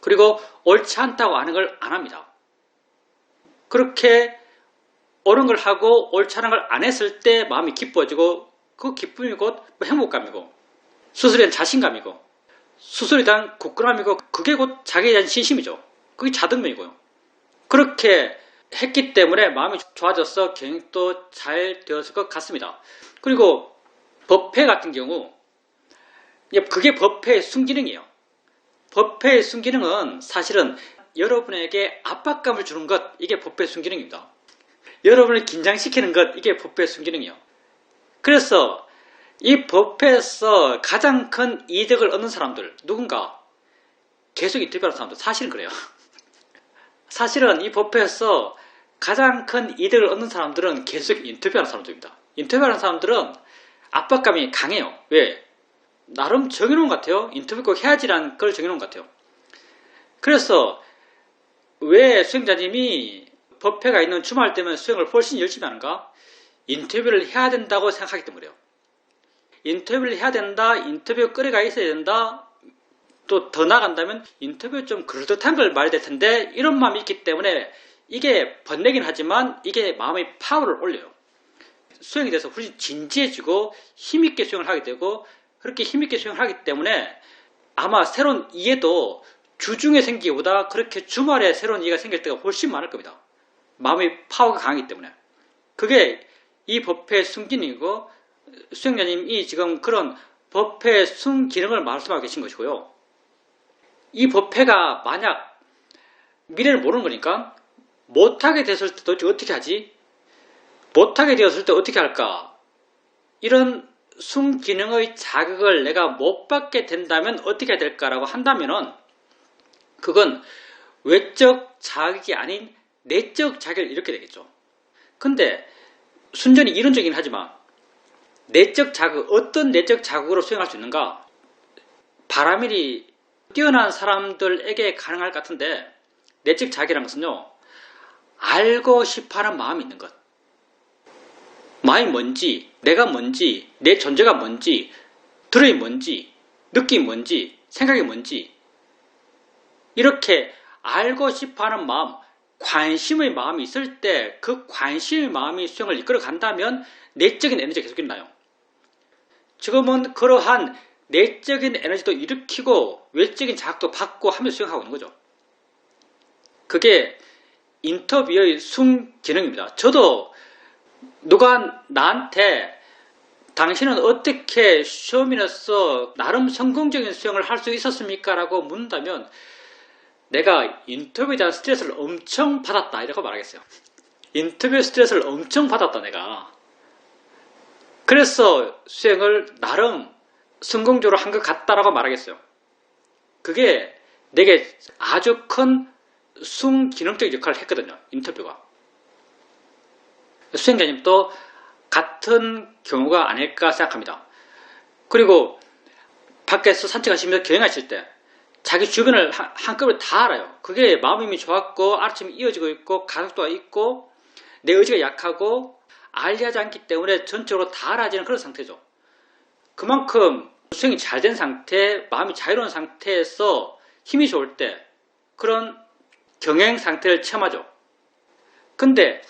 그리고 옳지 않다고 아는 걸 안 합니다. 그렇게 옳은 걸 하고 옳지 않은 걸 안 했을 때 마음이 기뻐지고 그 기쁨이 곧 행복감이고 스스로에 대한 자신감이고 스스로에 대한 굳건함이고 그게 곧 자기에 대한 신심이죠. 그게 자등면이고요. 그렇게 했기 때문에 마음이 좋아져서 경영도 잘 되었을 것 같습니다. 그리고 법회 같은 경우 그게 법회의 순기능이에요. 법회의 순기능은 사실은 여러분에게 압박감을 주는 것, 이게 법회의 순기능입니다. 여러분을 긴장시키는 것, 이게 법회의 순기능이에요. 그래서 이 법회에서 가장 큰 이득을 얻는 사람들, 누군가 계속 인터뷰하는 사람들, 사실은 그래요. 사실은 이 법회에서 가장 큰 이득을 얻는 사람들은 계속 인터뷰하는 사람들입니다. 인터뷰하는 사람들은 압박감이 강해요. 왜? 나름 정해놓은 것 같아요. 인터뷰 꼭 해야지라는 걸 정해놓은 것 같아요. 그래서 왜 수행자님이 법회가 있는 주말 때면 수행을 훨씬 열심히 하는가? 인터뷰를 해야 된다고 생각하기 때문에요. 인터뷰를 해야 된다, 인터뷰 거래가 있어야 된다, 또 더 나아간다면 인터뷰 좀 그럴듯한 걸 말해야 될 텐데 이런 마음이 있기 때문에 이게 번뇌긴 하지만 이게 마음의 파워를 올려요. 수행에 대해서 훨씬 진지해지고 힘있게 수행을 하게 되고 그렇게 힘있게 수행을 하기 때문에 아마 새로운 이해도 주중에 생기기보다 그렇게 주말에 새로운 이해가 생길 때가 훨씬 많을 겁니다. 마음의 파워가 강하기 때문에. 그게 이 법회의 순기능이고 수행자님이 지금 그런 법회의 순기능을 말씀하고 계신 것이고요. 이 법회가 만약 미래를 모르는 거니까 못하게 됐을 때 도대체 어떻게 하지? 못하게 되었을 때 어떻게 할까? 이런 순기능의 자극을 내가 못 받게 된다면 어떻게 해야 될까라고 한다면은 그건 외적 자극이 아닌 내적 자극을 일으키게 되겠죠. 근데 순전히 이론적이긴 하지만 내적 자극, 어떤 내적 자극으로 수행할 수 있는가? 바라밀이 뛰어난 사람들에게 가능할 것 같은데 내적 자극이라는 것은요. 알고 싶어하는 마음이 있는 것. 마음이 뭔지, 내가 뭔지, 내 존재가 뭔지, 들어이 뭔지, 느낌이 뭔지, 생각이 뭔지 이렇게 알고 싶어하는 마음, 관심의 마음이 있을 때 그 관심의 마음이 수행을 이끌어 간다면 내적인 에너지가 계속 일어나요. 지금은 그러한 내적인 에너지도 일으키고 외적인 자극도 받고 하면서 수행하고 있는 거죠. 그게 인터뷰의 순기능입니다. 저도 누가 나한테 당신은 어떻게 쇼미너스 나름 성공적인 수행을 할 수 있었습니까? 라고 묻는다면 내가 인터뷰에 대한 스트레스를 엄청 받았다 이라고 말하겠어요. 인터뷰 스트레스를 엄청 받았다 내가. 그래서 수행을 나름 성공적으로 한 것 같다라고 말하겠어요. 그게 내게 아주 큰 순기능적 역할을 했거든요. 인터뷰가. 수행자님도 같은 경우가 아닐까 생각합니다. 그리고 밖에서 산책하시면서 여행하실 때 자기 주변을 한꺼번에 다 알아요. 그게 마음이 좋았고 아침이 이어지고 있고 가속도가 있고 내 의지가 약하고 알리하지 않기 때문에 전적으로 다 알아지는 그런 상태죠. 그만큼 수행이 잘 된 상태, 마음이 자유로운 상태에서 힘이 좋을 때 그런 경행 상태를 체험하죠. 근데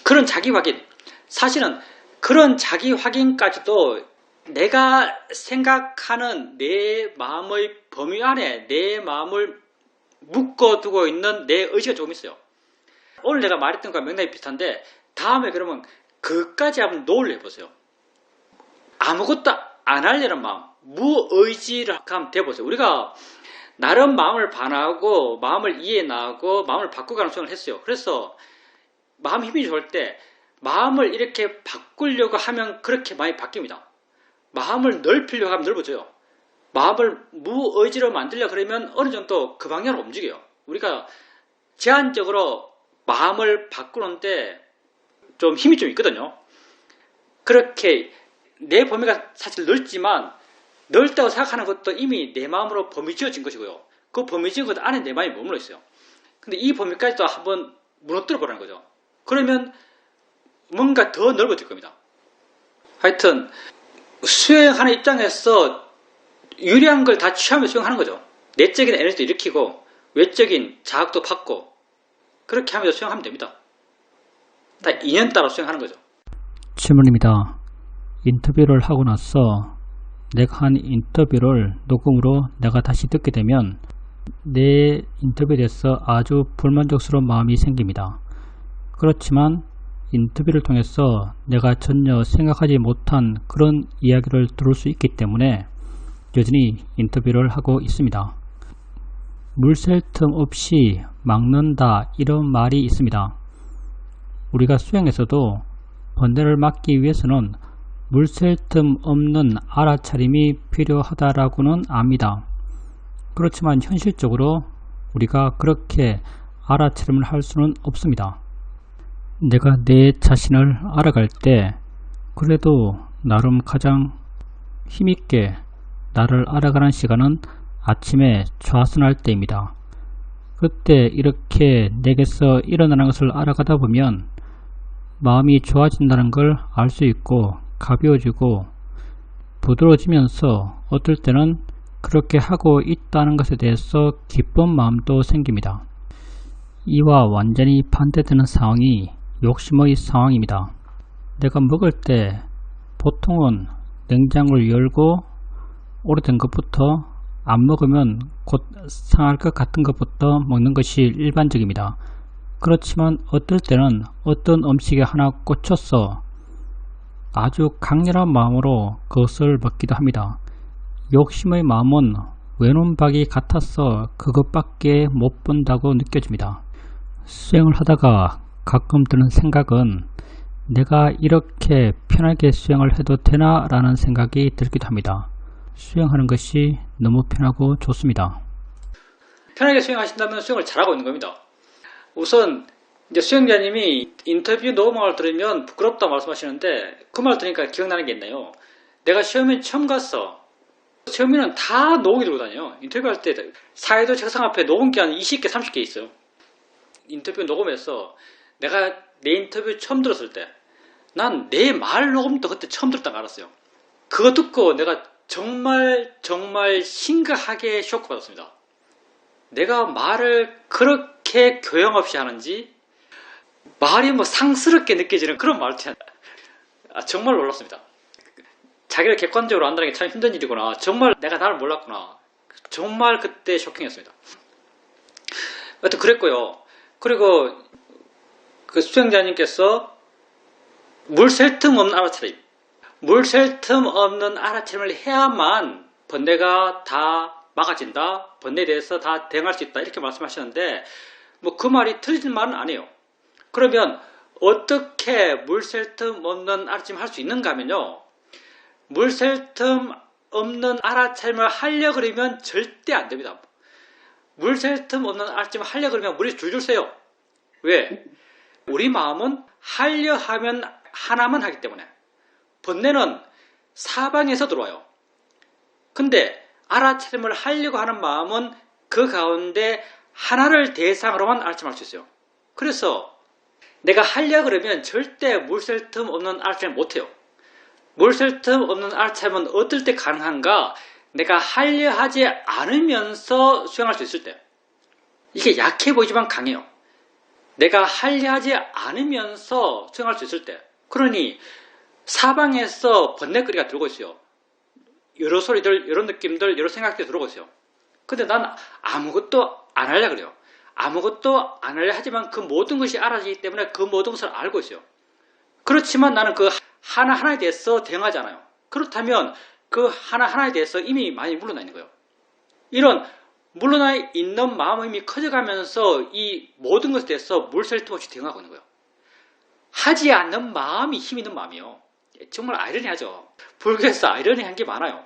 그런 자기 확인, 사실은 그런 자기 확인까지도 내가 생각하는 내 마음의 범위 안에 내 마음을 묶어두고 있는 내 의지가 조금 있어요. 오늘 내가 말했던 거와 맥락이 비슷한데 다음에 그러면 그것까지 한번 노을 해보세요. 아무것도 안 하려는 마음, 무의지를 한번 돼보세요. 우리가 나름 마음을 반하고 마음을 이해나가고 마음을 바꾸가는 수행을 했어요. 그래서 마음 힘이 좋을 때 마음을 이렇게 바꾸려고 하면 그렇게 많이 바뀝니다. 마음을 넓히려고 하면 넓어져요. 마음을 무의지로 만들려고 그러면 어느 정도 그 방향으로 움직여요. 우리가 제한적으로 마음을 바꾸는데 좀 힘이 좀 있거든요. 그렇게 내 범위가 사실 넓지만 넓다고 생각하는 것도 이미 내 마음으로 범위 지어진 것이고요. 그 범위 지은 것 안에 내 마음이 머물러 있어요. 근데 이 범위까지도 한번 무너뜨려 보라는 거죠. 그러면 뭔가 더 넓어질 겁니다. 하여튼 수행하는 입장에서 유리한 걸 다 취하며 수행하는 거죠. 내적인 에너지도 일으키고 외적인 자극도 받고 그렇게 하면서 수행하면 됩니다. 다 인연 따라 수행하는 거죠. 질문입니다. 인터뷰를 하고 나서 내가 한 인터뷰를 녹음으로 내가 다시 듣게 되면 내 인터뷰에 대해서 아주 불만족스러운 마음이 생깁니다. 그렇지만 인터뷰를 통해서 내가 전혀 생각하지 못한 그런 이야기를 들을 수 있기 때문에 여전히 인터뷰를 하고 있습니다. 물 샐 틈 없이 막는다 이런 말이 있습니다. 우리가 수행에서도 번뇌를 막기 위해서는 물 샐 틈 없는 알아차림이 필요하다라고는 압니다. 그렇지만 현실적으로 우리가 그렇게 알아차림을 할 수는 없습니다. 내가 내 자신을 알아갈 때 그래도 나름 가장 힘있게 나를 알아가는 시간은 아침에 좌선할 때입니다. 그때 이렇게 내게서 일어나는 것을 알아가다 보면 마음이 좋아진다는 걸 알 수 있고 가벼워지고 부드러워지면서 어떨 때는 그렇게 하고 있다는 것에 대해서 기쁜 마음도 생깁니다. 이와 완전히 반대되는 상황이 욕심의 상황입니다. 내가 먹을 때 보통은 냉장고를 열고 오래된 것부터 안 먹으면 곧 상할 것 같은 것부터 먹는 것이 일반적입니다. 그렇지만 어떨 때는 어떤 음식에 하나 꽂혀서 아주 강렬한 마음으로 그것을 먹기도 합니다. 욕심의 마음은 외눈박이 같아서 그것밖에 못 본다고 느껴집니다. 수행을 하다가 가끔 드는 생각은 내가 이렇게 편하게 수행을 해도 되나 라는 생각이 들기도 합니다. 수행하는 것이 너무 편하고 좋습니다. 편하게 수행하신다면 수행을 잘하고 있는 겁니다. 우선 이제 수행자님이 인터뷰 녹음을 들으면 부끄럽다고 말씀하시는데 그 말 들으니까 기억나는 게 있나요? 내가 시험에 처음 갔어. 처음에는 다 녹음기 들고 다녀요. 인터뷰할 때 사회도 책상 앞에 녹음기 한 20개 30개 있어요. 인터뷰 녹음해서 내가 내 인터뷰 처음 들었을 때 난 내 말 녹음도 그때 처음 들었다고 알았어요. 그거 듣고 내가 정말 심각하게 쇼크 받았습니다. 내가 말을 그렇게 교양 없이 하는지 말이 뭐 상스럽게 느껴지는 그런 말투야. 정말 놀랐습니다. 자기를 객관적으로 안다는 게 참 힘든 일이구나. 정말 내가 나를 몰랐구나. 정말 그때 쇼킹했습니다. 하여튼 그랬고요. 그리고 그 수행자님께서 물 셀 틈 없는 알아차림. 물 셀 틈 없는 알아차림을 해야만 번뇌가 다 막아진다. 번뇌에 대해서 다 대응할 수 있다. 이렇게 말씀하셨는데 뭐 그 말이 틀린 말은 아니에요. 그러면 어떻게 물 샐 틈 없는 알아차림 할 수 있는가 하면요. 물 샐 틈 없는 알아차림을 하려고 그러면 절대 안 됩니다. 물 샐 틈 없는 알아차림을 하려고 그러면 물이 줄줄 새요. 왜? 우리 마음은 하려 하면 하나만 하기 때문에. 번뇌는 사방에서 들어와요. 근데 알아차림을 하려고 하는 마음은 그 가운데 하나를 대상으로만 알아차림할 수 있어요. 그래서 내가 하려고 그러면 절대 물 샐 틈 없는 알아차림 못해요. 물 샐 틈 없는 알아차림은 어떨 때 가능한가? 내가 하려 하지 않으면서 수행할 수 있을 때. 이게 약해 보이지만 강해요. 내가 하려 하지 않으면서 수행할 수 있을 때. 그러니 사방에서 번뇌거리가 들고 있어요. 여러 소리들, 여러 느낌들, 여러 생각들이 들어오고 있어요. 근데 난 아무것도 안 하려고 그래요. 아무것도 안 하려 하지만 그 모든 것이 알아지기 때문에 그 모든 것을 알고 있어요. 그렇지만 나는 그 하나하나에 대해서 대응하지 않아요. 그렇다면 그 하나하나에 대해서 이미 많이 물러나 있는 거예요. 이런 물러나 있는 마음의 힘이 커져가면서 이 모든 것에 대해서 물 샐 틈 없이 대응하고 있는 거예요. 하지 않는 마음이 힘 있는 마음이에요. 정말 아이러니하죠. 불교에서 아이러니한 게 많아요.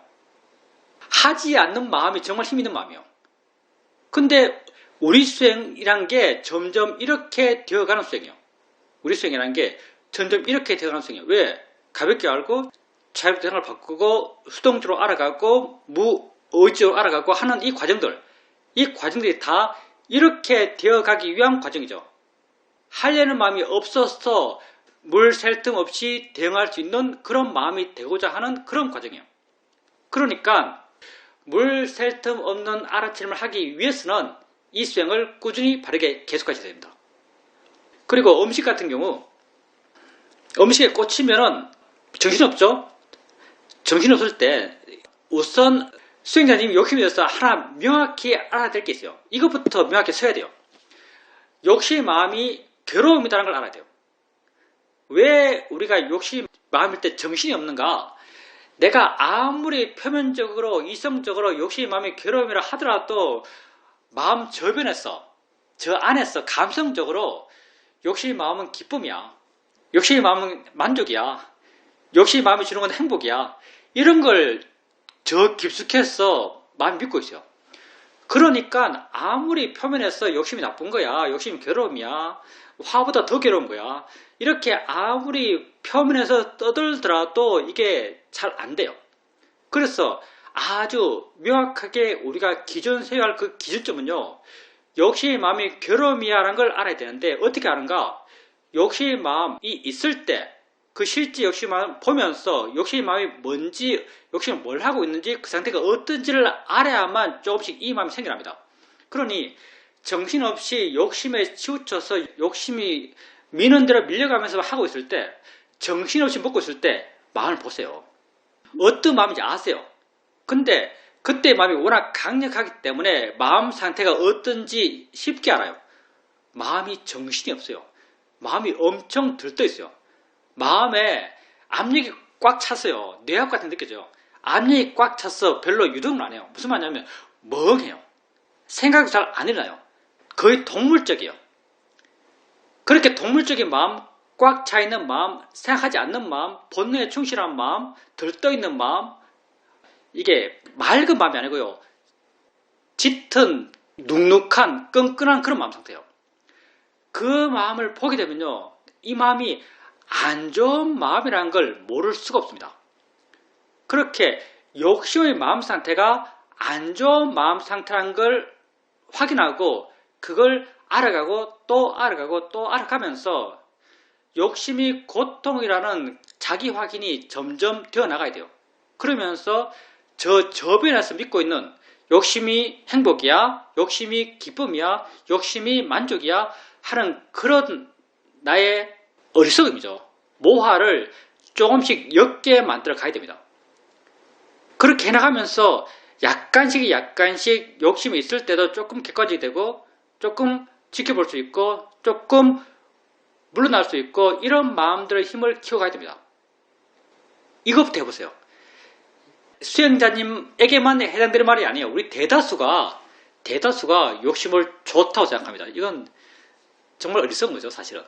하지 않는 마음이 정말 힘 있는 마음이에요. 근데 우리 수행이란 게 점점 이렇게 되어가는 수행이에요. 우리 수행이란 게 점점 이렇게 되어가는 수행이에요. 왜? 가볍게 알고 자유롭게 생각을 바꾸고 수동적으로 알아가고 무의지적으로 알아가고 하는 이 과정들이 다 이렇게 되어가기 위한 과정이죠. 하려는 마음이 없어서 물 샐 틈 없이 대응할 수 있는 그런 마음이 되고자 하는 그런 과정이에요. 그러니까 물 샐 틈 없는 알아차림을 하기 위해서는 이 수행을 꾸준히 바르게 계속하셔야 됩니다. 그리고 음식 같은 경우 음식에 꽂히면은 정신없죠? 정신없을 때 우선 수행자님이 욕심이 있어서 하나 명확히 알아야 될 게 있어요. 이것부터 명확히 써야 돼요. 욕심의 마음이 괴로움이라는 걸 알아야 돼요. 왜 우리가 욕심 마음일 때 정신이 없는가? 내가 아무리 표면적으로 이성적으로 욕심의 마음이 괴로움이라 하더라도 마음 저변에서 저 안에서 감성적으로 욕심의 마음은 기쁨이야. 욕심의 마음은 만족이야. 욕심의 마음이 주는 건 행복이야. 이런 걸 저 깊숙해서 마음이 믿고 있어요. 그러니까 아무리 표면에서 욕심이 나쁜 거야. 욕심이 괴로움이야. 화보다 더 괴로운 거야. 이렇게 아무리 표면에서 떠들더라도 이게 잘 안 돼요. 그래서 아주 명확하게 우리가 기준 세워야 할 그 기준점은요. 욕심의 마음이 괴로움이야라는 걸 알아야 되는데 어떻게 아는가? 욕심의 마음이 있을 때 그 실제 욕심의 마음 보면서 욕심의 마음이 뭔지, 욕심이 뭘 하고 있는지, 그 상태가 어떤지를 알아야만 조금씩 이 마음이 생겨납니다. 그러니 정신없이 욕심에 치우쳐서 욕심이 미는 대로 밀려가면서 하고 있을 때, 정신없이 먹고 있을 때 마음을 보세요. 어떤 마음인지 아세요. 근데 그때 마음이 워낙 강력하기 때문에 마음 상태가 어떤지 쉽게 알아요. 마음이 정신이 없어요. 마음이 엄청 들떠 있어요. 마음에 압력이 꽉 찼어요. 뇌압 같은 게 느껴져요. 압력이 꽉 찼어. 별로 유동을 안 해요. 무슨 말이냐면 멍해요. 생각이 잘 안 일어나요. 거의 동물적이에요. 그렇게 동물적인 마음, 꽉 차 있는 마음, 생각하지 않는 마음, 본능에 충실한 마음, 들떠 있는 마음, 이게 맑은 마음이 아니고요. 짙은, 눅눅한, 끈끈한 그런 마음 상태예요. 그 마음을 보게 되면요. 이 마음이 안 좋은 마음이라는 걸 모를 수가 없습니다. 그렇게 욕심의 마음 상태가 안 좋은 마음 상태라는 걸 확인하고 그걸 알아가고 또 알아가고 또 알아가면서 욕심이 고통이라는 자기 확인이 점점 되어 나가야 돼요. 그러면서 저 저변에서 믿고 있는 욕심이 행복이야, 욕심이 기쁨이야, 욕심이 만족이야 하는 그런 나의 어리석음이죠. 모화를 조금씩 옅게 만들어 가야 됩니다. 그렇게 해나가면서 약간씩 욕심이 있을 때도 조금 객관적이 되고 조금 지켜볼 수 있고 조금 물러날 수 있고 이런 마음들의 힘을 키워가야 됩니다. 이것부터 해보세요. 수행자님에게만 해당되는 말이 아니에요. 우리 대다수가 욕심을 좋다고 생각합니다. 이건 정말 어리석은 거죠, 사실은.